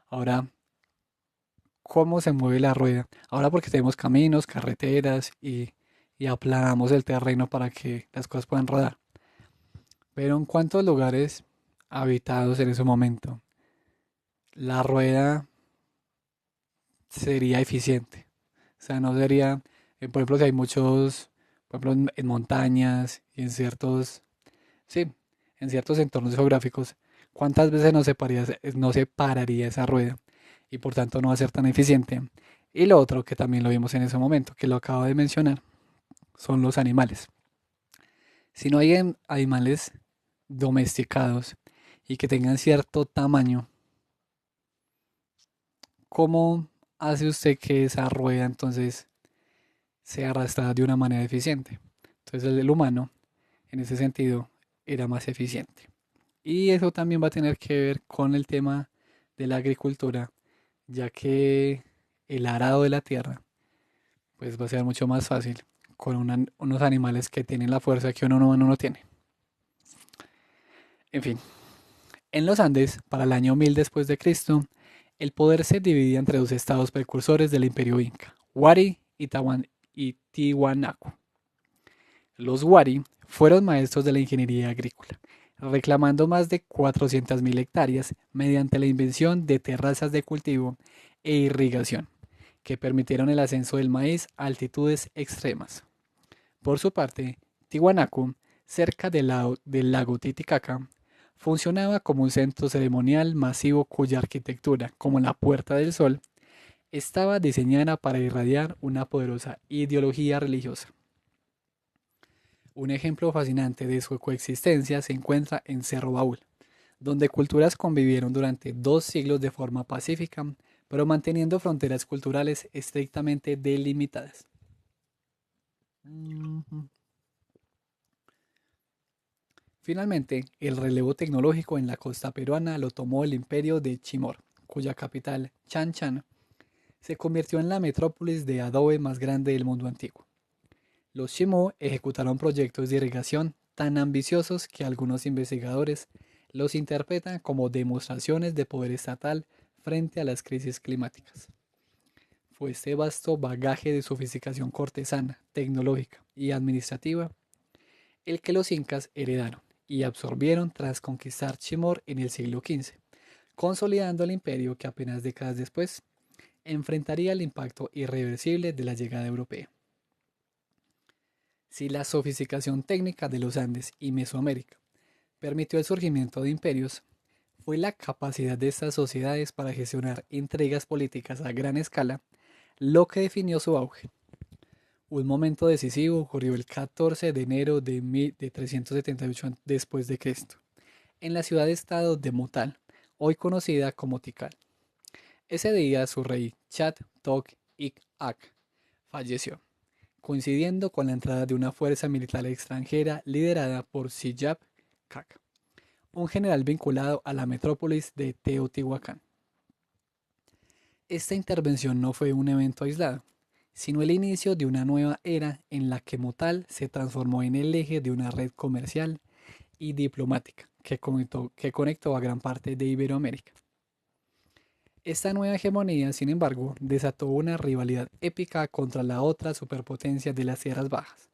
Ahora, ¿cómo se mueve la rueda? Ahora porque tenemos caminos, carreteras y aplanamos el terreno para que las cosas puedan rodar. Pero en cuántos lugares habitados en ese momento la rueda sería eficiente. O sea, no sería, por ejemplo, si hay muchos, por ejemplo, en montañas y en ciertos, sí, en ciertos entornos geográficos, ¿cuántas veces no se pararía esa rueda? Y por tanto no va a ser tan eficiente. Y lo otro que también lo vimos en ese momento, que lo acabo de mencionar, son los animales. Si no hay animales domesticados y que tengan cierto tamaño, ¿cómo hace usted que esa rueda entonces sea arrastrada de una manera eficiente? Entonces el humano, en ese sentido, era más eficiente. Y eso también va a tener que ver con el tema de la agricultura, ya que el arado de la tierra pues va a ser mucho más fácil con unos animales que tienen la fuerza que uno humano no tiene. En fin, en los Andes, para el año 1000 después de Cristo, el poder se dividía entre dos estados precursores del imperio inca, Huari y Tiwanaku. Los Huari fueron maestros de la ingeniería agrícola, reclamando más de 400.000 hectáreas mediante la invención de terrazas de cultivo e irrigación, que permitieron el ascenso del maíz a altitudes extremas. Por su parte, Tiwanaku, cerca del lago Titicaca, funcionaba como un centro ceremonial masivo cuya arquitectura, como la Puerta del Sol, estaba diseñada para irradiar una poderosa ideología religiosa. Un ejemplo fascinante de su coexistencia se encuentra en Cerro Baúl, donde culturas convivieron durante 2 siglos de forma pacífica, pero manteniendo fronteras culturales estrictamente delimitadas. Finalmente, el relevo tecnológico en la costa peruana lo tomó el imperio de Chimor, cuya capital, Chan Chan, se convirtió en la metrópolis de adobe más grande del mundo antiguo. Los Chimó ejecutaron proyectos de irrigación tan ambiciosos que algunos investigadores los interpretan como demostraciones de poder estatal frente a las crisis climáticas. Fue este vasto bagaje de sofisticación cortesana, tecnológica y administrativa el que los incas heredaron y absorbieron tras conquistar Chimor en el siglo XV, consolidando el imperio que apenas décadas después enfrentaría el impacto irreversible de la llegada europea. Si la sofisticación técnica de los Andes y Mesoamérica permitió el surgimiento de imperios, fue la capacidad de estas sociedades para gestionar intrigas políticas a gran escala lo que definió su auge. Un momento decisivo ocurrió el 14 de enero de 378 después de Cristo, en la ciudad-estado de Mutal, hoy conocida como Tikal. Ese día su rey Chat Tok Ik Ak falleció, coincidiendo con la entrada de una fuerza militar extranjera liderada por Siyap Kak, un general vinculado a la metrópolis de Teotihuacán. Esta intervención no fue un evento aislado, sino el inicio de una nueva era en la que Mutal se transformó en el eje de una red comercial y diplomática que conectó a gran parte de Iberoamérica. Esta nueva hegemonía, sin embargo, desató una rivalidad épica contra la otra superpotencia de las tierras bajas,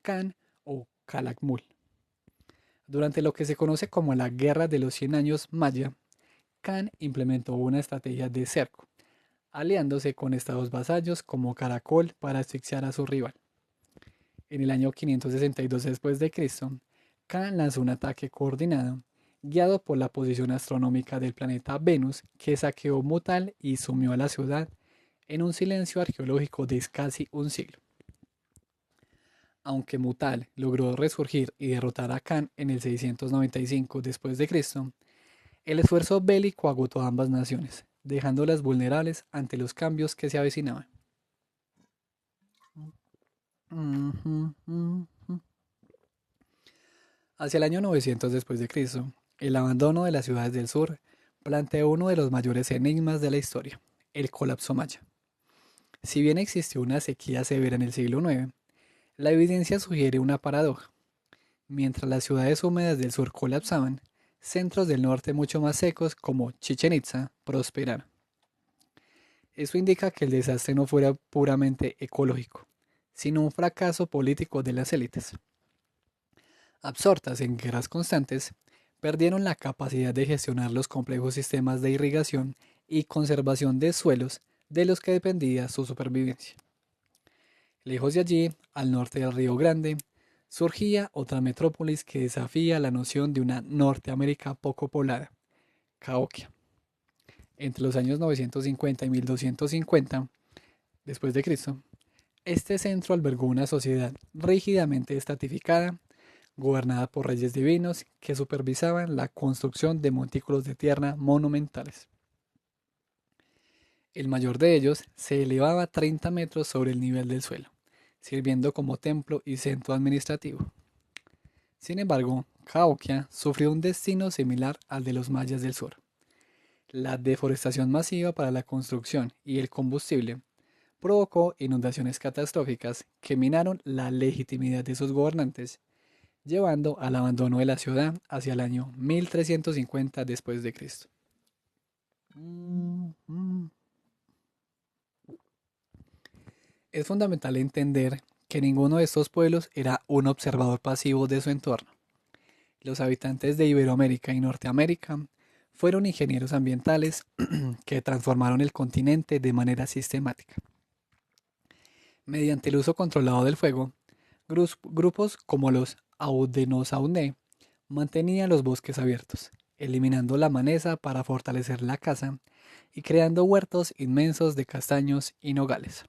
Can o Calakmul. Durante lo que se conoce como la Guerra de los 100 Años Maya, Can implementó una estrategia de cerco, aliándose con estados vasallos como Caracol para asfixiar a su rival. En el año 562 d.C., Can lanzó un ataque coordinado, guiado por la posición astronómica del planeta Venus, que saqueó Mutal y sumió a la ciudad en un silencio arqueológico de casi un siglo. Aunque Mutal logró resurgir y derrotar a Can en el 695 d.C., el esfuerzo bélico agotó a ambas naciones, dejándolas vulnerables ante los cambios que se avecinaban. Hacia el año 900 después de Cristo, el abandono de las ciudades del sur planteó uno de los mayores enigmas de la historia, el colapso maya. Si bien existió una sequía severa en el siglo IX, la evidencia sugiere una paradoja. Mientras las ciudades húmedas del sur colapsaban, centros del norte mucho más secos como Chichén Itzá prosperaron. Eso indica que el desastre no fuera puramente ecológico, sino un fracaso político de las élites. Absortas en guerras constantes, perdieron la capacidad de gestionar los complejos sistemas de irrigación y conservación de suelos de los que dependía su supervivencia. Lejos de allí, al norte del Río Grande, surgía otra metrópolis que desafía la noción de una Norteamérica poco poblada, Cahokia. Entre los años 950 y 1250 después de Cristo, este centro albergó una sociedad rígidamente estratificada, gobernada por reyes divinos que supervisaban la construcción de montículos de tierra monumentales. El mayor de ellos se elevaba 30 metros sobre el nivel del suelo, sirviendo como templo y centro administrativo. Sin embargo, Cahokia sufrió un destino similar al de los mayas del sur. La deforestación masiva para la construcción y el combustible provocó inundaciones catastróficas que minaron la legitimidad de sus gobernantes, llevando al abandono de la ciudad hacia el año 1350 después de Cristo. Es fundamental entender que ninguno de estos pueblos era un observador pasivo de su entorno. Los habitantes de Iberoamérica y Norteamérica fueron ingenieros ambientales que transformaron el continente de manera sistemática. Mediante el uso controlado del fuego, grupos como los Haudenosaunee mantenían los bosques abiertos, eliminando la maleza para fortalecer la caza y creando huertos inmensos de castaños y nogales.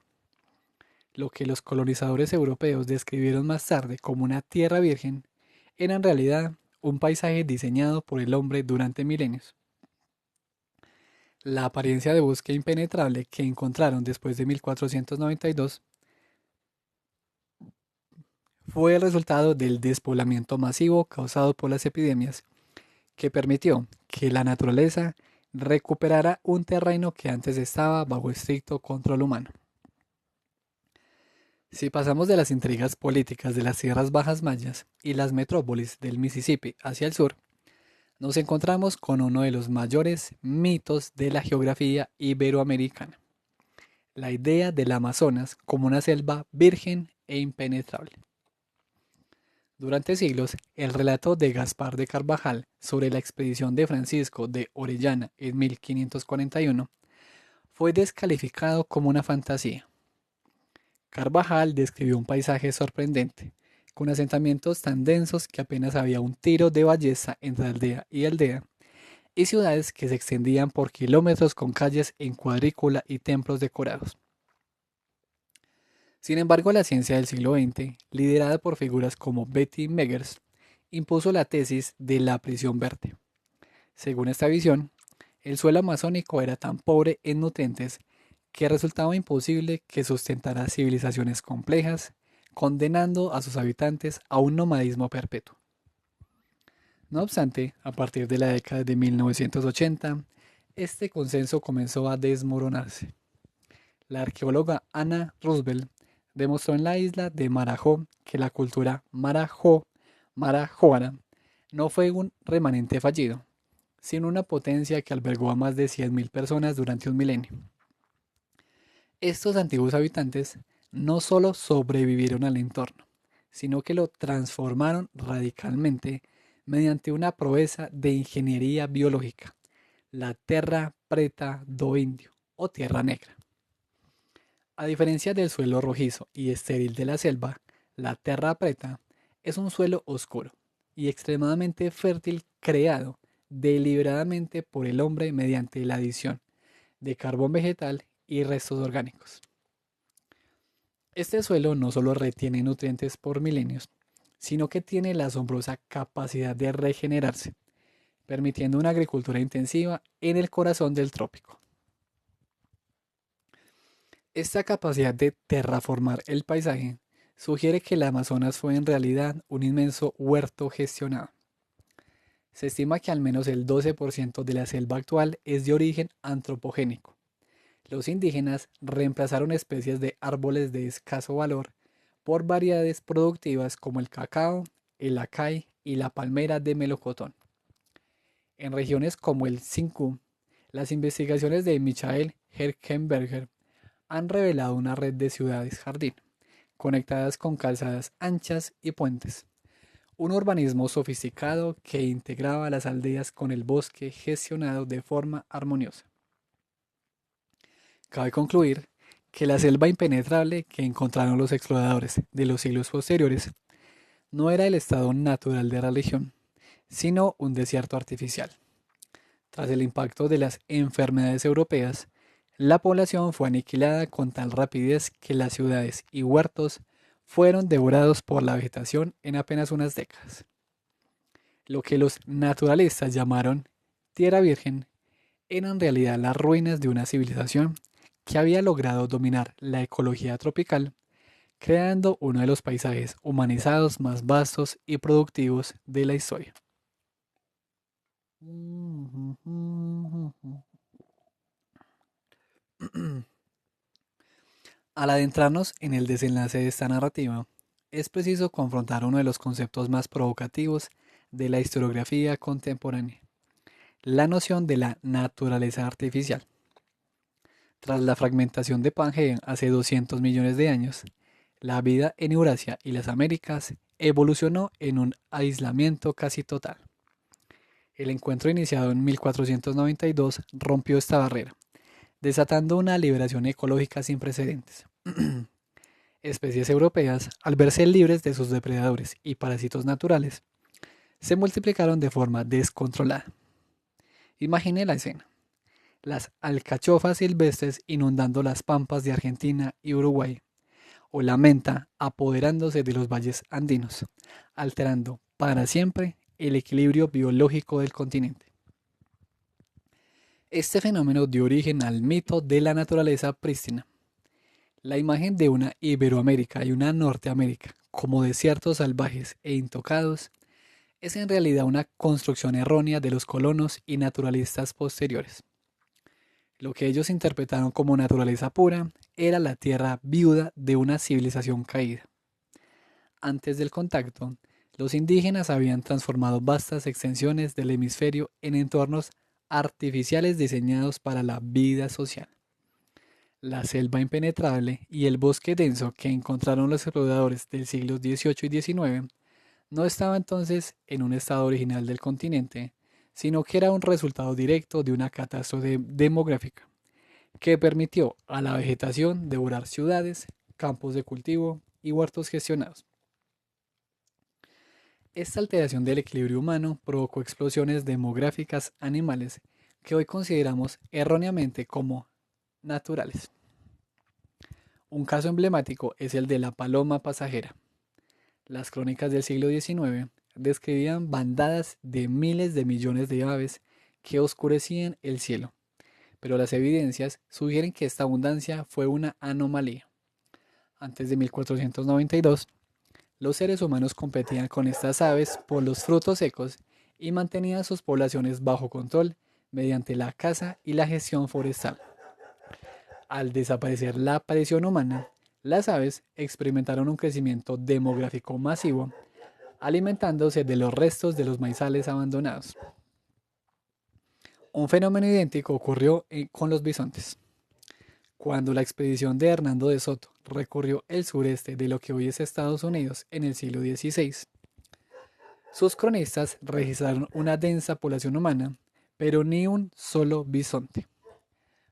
Lo que los colonizadores europeos describieron más tarde como una tierra virgen, era en realidad un paisaje diseñado por el hombre durante milenios. La apariencia de bosque impenetrable que encontraron después de 1492 fue el resultado del despoblamiento masivo causado por las epidemias, que permitió que la naturaleza recuperara un terreno que antes estaba bajo estricto control humano. Si pasamos de las intrigas políticas de las tierras bajas mayas y las metrópolis del Mississippi hacia el sur, nos encontramos con uno de los mayores mitos de la geografía iberoamericana: la idea del Amazonas como una selva virgen e impenetrable. Durante siglos, el relato de Gaspar de Carvajal sobre la expedición de Francisco de Orellana en 1541 fue descalificado como una fantasía. Carvajal describió un paisaje sorprendente, con asentamientos tan densos que apenas había un tiro de ballesta entre aldea y aldea, y ciudades que se extendían por kilómetros con calles en cuadrícula y templos decorados. Sin embargo, la ciencia del siglo XX, liderada por figuras como Betty Meggers, impuso la tesis de la prisión verde. Según esta visión, el suelo amazónico era tan pobre en nutrientes que resultaba imposible que sustentara civilizaciones complejas, condenando a sus habitantes a un nomadismo perpetuo. No obstante, a partir de la década de 1980, este consenso comenzó a desmoronarse. La arqueóloga Anna Roosevelt demostró en la isla de Marajó que la cultura marajóara no fue un remanente fallido, sino una potencia que albergó a más de 100.000 personas durante un milenio. Estos antiguos habitantes no solo sobrevivieron al entorno, sino que lo transformaron radicalmente mediante una proeza de ingeniería biológica, la terra preta do indio o tierra negra. A diferencia del suelo rojizo y estéril de la selva, la terra preta es un suelo oscuro y extremadamente fértil creado deliberadamente por el hombre mediante la adición de carbón vegetal y restos orgánicos. Este suelo no solo retiene nutrientes por milenios, sino que tiene la asombrosa capacidad de regenerarse, permitiendo una agricultura intensiva en el corazón del trópico. Esta capacidad de terraformar el paisaje sugiere que el Amazonas fue en realidad un inmenso huerto gestionado. Se estima que al menos el 12% de la selva actual es de origen antropogénico. Los indígenas reemplazaron especies de árboles de escaso valor por variedades productivas como el cacao, el acai y la palmera de melocotón. En regiones como el Xingu, las investigaciones de Michael Herkenberger han revelado una red de ciudades jardín, conectadas con calzadas anchas y puentes. Un urbanismo sofisticado que integraba las aldeas con el bosque gestionado de forma armoniosa. Cabe concluir que la selva impenetrable que encontraron los exploradores de los siglos posteriores no era el estado natural de la región, sino un desierto artificial. Tras el impacto de las enfermedades europeas, la población fue aniquilada con tal rapidez que las ciudades y huertos fueron devorados por la vegetación en apenas unas décadas. Lo que los naturalistas llamaron Tierra Virgen eran en realidad las ruinas de una civilización que había logrado dominar la ecología tropical, creando uno de los paisajes humanizados más vastos y productivos de la historia. Al adentrarnos en el desenlace de esta narrativa, es preciso confrontar uno de los conceptos más provocativos de la historiografía contemporánea: la noción de la naturaleza artificial. Tras la fragmentación de Pangea hace 200 millones de años, la vida en Eurasia y las Américas evolucionó en un aislamiento casi total. El encuentro iniciado en 1492 rompió esta barrera, desatando una liberación ecológica sin precedentes. Especies europeas, al verse libres de sus depredadores y parásitos naturales, se multiplicaron de forma descontrolada. Imagine la escena: las alcachofas silvestres inundando las pampas de Argentina y Uruguay, o la menta apoderándose de los valles andinos, alterando para siempre el equilibrio biológico del continente. Este fenómeno dio origen al mito de la naturaleza prístina. La imagen de una Iberoamérica y una Norteamérica como desiertos salvajes e intocados es en realidad una construcción errónea de los colonos y naturalistas posteriores. Lo que ellos interpretaron como naturaleza pura era la tierra viuda de una civilización caída. Antes del contacto, los indígenas habían transformado vastas extensiones del hemisferio en entornos artificiales diseñados para la vida social. La selva impenetrable y el bosque denso que encontraron los exploradores del siglo XVIII y XIX no estaba entonces en un estado original del continente, sino que era un resultado directo de una catástrofe demográfica que permitió a la vegetación devorar ciudades, campos de cultivo y huertos gestionados. Esta alteración del equilibrio humano provocó explosiones demográficas animales que hoy consideramos erróneamente como naturales. Un caso emblemático es el de la paloma pasajera. Las crónicas del siglo XIX describían bandadas de miles de millones de aves que oscurecían el cielo, pero las evidencias sugieren que esta abundancia fue una anomalía. Antes de 1492, los seres humanos competían con estas aves por los frutos secos y mantenían sus poblaciones bajo control mediante la caza y la gestión forestal. Al desaparecer la aparición humana, las aves experimentaron un crecimiento demográfico masivo, alimentándose de los restos de los maizales abandonados. Un fenómeno idéntico ocurrió con los bisontes. Cuando la expedición de Hernando de Soto recorrió el sureste de lo que hoy es Estados Unidos en el siglo XVI, sus cronistas registraron una densa población humana, pero ni un solo bisonte.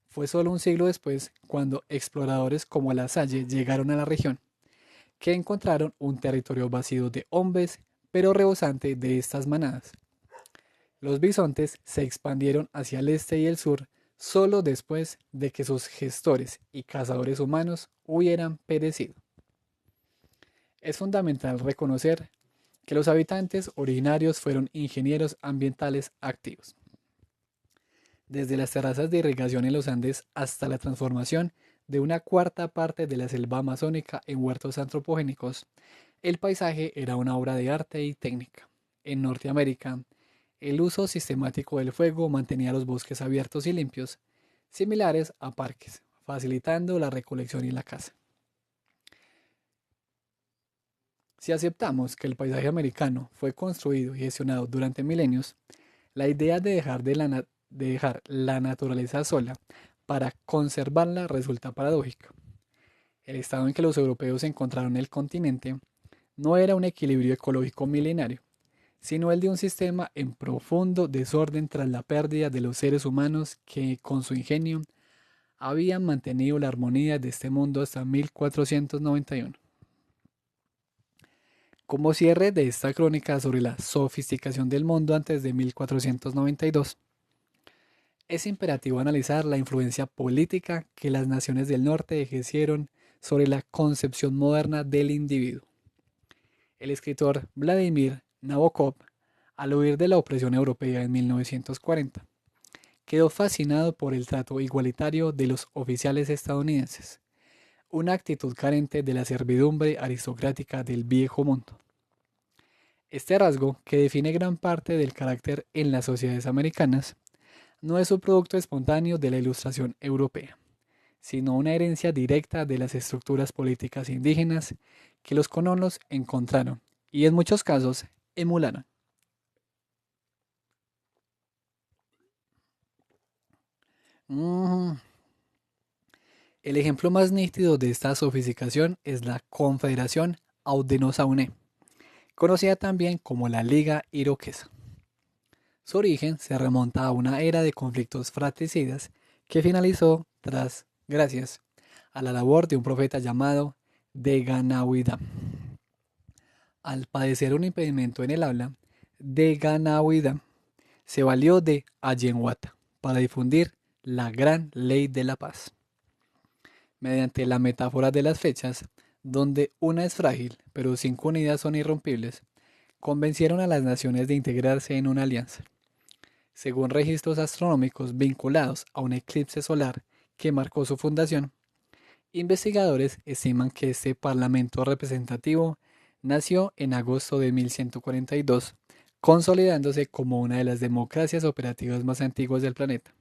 Fue solo un siglo después cuando exploradores como La Salle llegaron a la región, que encontraron un territorio vacío de hombres, pero rebosante de estas manadas. Los bisontes se expandieron hacia el este y el sur solo después de que sus gestores y cazadores humanos hubieran perecido. Es fundamental reconocer que los habitantes originarios fueron ingenieros ambientales activos. Desde las terrazas de irrigación en los Andes hasta la transformación de una cuarta parte de la selva amazónica en huertos antropogénicos, el paisaje era una obra de arte y técnica. En Norteamérica, el uso sistemático del fuego mantenía los bosques abiertos y limpios, similares a parques, facilitando la recolección y la caza. Si aceptamos que el paisaje americano fue construido y gestionado durante milenios, la idea de dejar la naturaleza sola para conservarla resulta paradójica. El estado en que los europeos encontraron el continente no era un equilibrio ecológico milenario, sino el de un sistema en profundo desorden tras la pérdida de los seres humanos que, con su ingenio, habían mantenido la armonía de este mundo hasta 1491. Como cierre de esta crónica sobre la sofisticación del mundo antes de 1492, es imperativo analizar la influencia política que las naciones del norte ejercieron sobre la concepción moderna del individuo. El escritor Vladimir Nabokov, al huir de la opresión europea en 1940, quedó fascinado por el trato igualitario de los oficiales estadounidenses, una actitud carente de la servidumbre aristocrática del viejo mundo. Este rasgo, que define gran parte del carácter en las sociedades americanas, no es un producto espontáneo de la Ilustración europea, sino una herencia directa de las estructuras políticas indígenas que los colonos encontraron y en muchos casos emularon. Mm. El ejemplo más nítido de esta sofisticación es la Confederación Haudenosaunee, conocida también como la Liga Iroquesa. Su origen se remonta a una era de conflictos fratricidas que finalizó gracias a la labor de un profeta llamado Deganawida. Al padecer un impedimento en el habla, Deganawida se valió de Ayenwata para difundir la gran ley de la paz. Mediante la metáfora de las fechas, donde una es frágil, pero 5 unidas son irrompibles, convencieron a las naciones de integrarse en una alianza. Según registros astronómicos vinculados a un eclipse solar que marcó su fundación, investigadores estiman que este parlamento representativo nació en agosto de 1142, consolidándose como una de las democracias operativas más antiguas del planeta.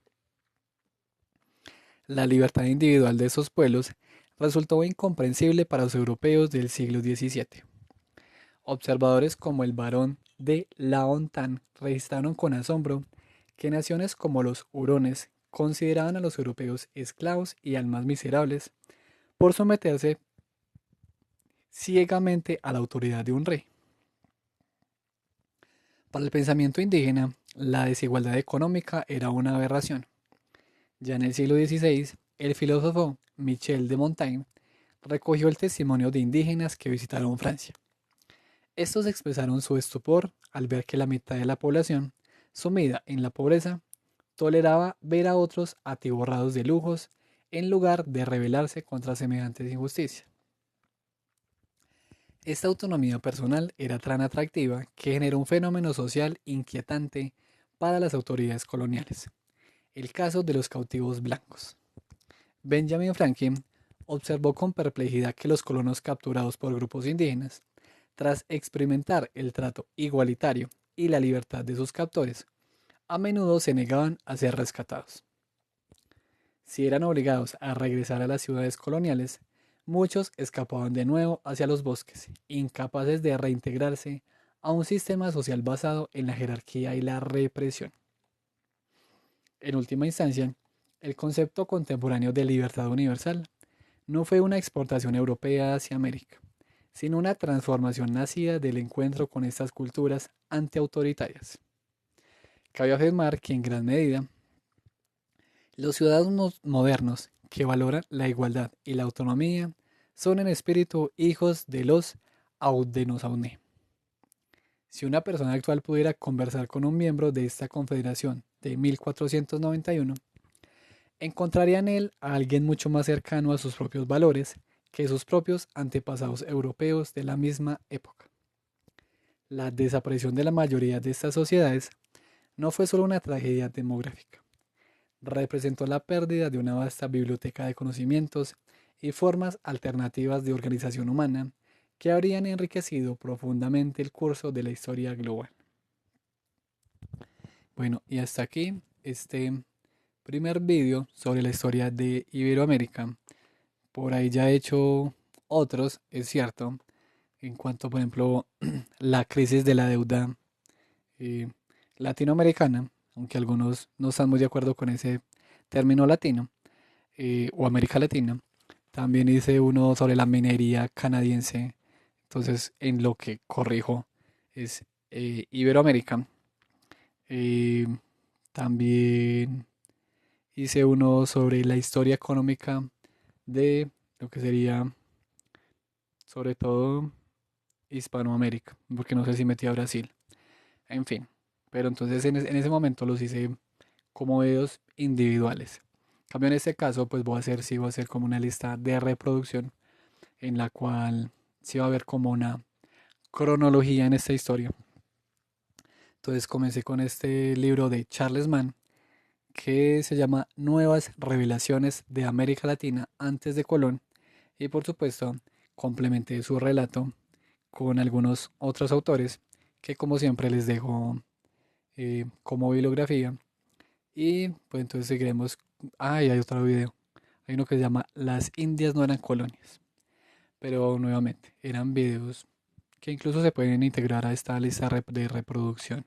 La libertad individual de esos pueblos resultó incomprensible para los europeos del siglo XVII. Observadores como el barón de Laontan registraron con asombro que naciones como los hurones consideraban a los europeos esclavos y almas miserables por someterse ciegamente a la autoridad de un rey. Para el pensamiento indígena, la desigualdad económica era una aberración. Ya en el siglo XVI, el filósofo Michel de Montaigne recogió el testimonio de indígenas que visitaron Francia. Estos expresaron su estupor al ver que la mitad de la población, sumida en la pobreza, toleraba ver a otros atiborrados de lujos en lugar de rebelarse contra semejantes injusticias. Esta autonomía personal era tan atractiva que generó un fenómeno social inquietante para las autoridades coloniales, el caso de los cautivos blancos. Benjamin Franklin observó con perplejidad que los colonos capturados por grupos indígenas, tras experimentar el trato igualitario y la libertad de sus captores, a menudo se negaban a ser rescatados. Si eran obligados a regresar a las ciudades coloniales, muchos escapaban de nuevo hacia los bosques, incapaces de reintegrarse a un sistema social basado en la jerarquía y la represión. En última instancia, el concepto contemporáneo de libertad universal no fue una exportación europea hacia América, sino una transformación nacida del encuentro con estas culturas antiautoritarias. Cabe afirmar que en gran medida, los ciudadanos modernos que valoran la igualdad y la autonomía son en espíritu hijos de los Haudenosaunee. Si una persona actual pudiera conversar con un miembro de esta confederación de 1491, encontraría en él a alguien mucho más cercano a sus propios valores que sus propios antepasados europeos de la misma época. La desaparición de la mayoría de estas sociedades no fue solo una tragedia demográfica, representó la pérdida de una vasta biblioteca de conocimientos y formas alternativas de organización humana que habrían enriquecido profundamente el curso de la historia global. Bueno, y hasta aquí este primer vídeo sobre la historia de Iberoamérica. Por ahí ya he hecho otros, es cierto, en cuanto, por ejemplo, la crisis de la deuda eh, latinoamericana, aunque algunos no están muy de acuerdo con ese término latino, o América Latina. También hice uno sobre la minería canadiense. Entonces, en lo que corrijo es Iberoamérica. Eh, También hice uno sobre la historia económica de lo que sería, sobre todo, Hispanoamérica, porque no sé si metí a Brasil. En fin, pero entonces en ese momento los hice como videos individuales. En cambio, en este caso, pues sí voy a hacer como una lista de reproducción en la cual sí va a haber como una cronología en esta historia. Entonces comencé con este libro de Charles Mann que se llama Nuevas Revelaciones de América Latina antes de Colón y por supuesto complementé su relato con algunos otros autores que como siempre les dejo como bibliografía y pues entonces seguiremos. Ah, y hay otro video. Hay uno que se llama Las Indias no eran colonias. Pero nuevamente, eran videos que incluso se pueden integrar a esta lista de reproducción.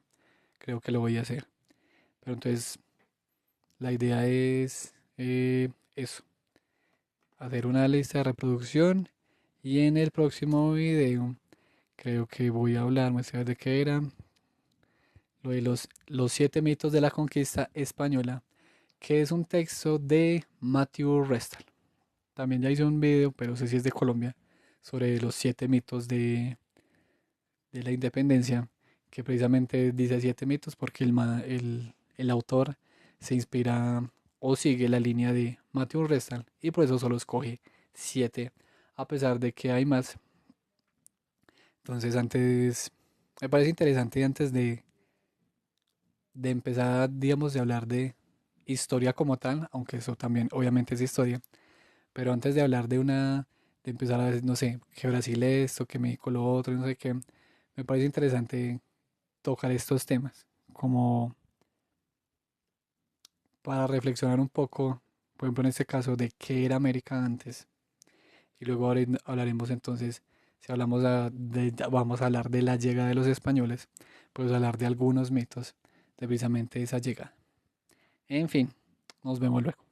Creo que lo voy a hacer. Pero entonces, la idea es eso. Hacer una lista de reproducción. Y en el próximo video, creo que voy a hablar, muestra de qué era. lo de los 7 mitos de la conquista española, que es un texto de Matthew Restal. También ya hice un video, pero no sé si es de Colombia, sobre los 7 mitos de la independencia, que precisamente dice 7 mitos porque el autor se inspira o sigue la línea de Matthew Restal y por eso solo escoge 7, a pesar de que hay más. Entonces antes, me parece interesante antes de empezar, digamos, de hablar de historia como tal, aunque eso también obviamente es historia, pero antes de hablar de empezar a decir, no sé, que Brasil esto, que México lo otro, no sé qué, me parece interesante tocar estos temas, como para reflexionar un poco, por ejemplo, en este caso, de qué era América antes. Y luego hablaremos entonces, si hablamos vamos a hablar de la llegada de los españoles, pues hablar de algunos mitos de precisamente esa llegada. En fin, nos vemos luego.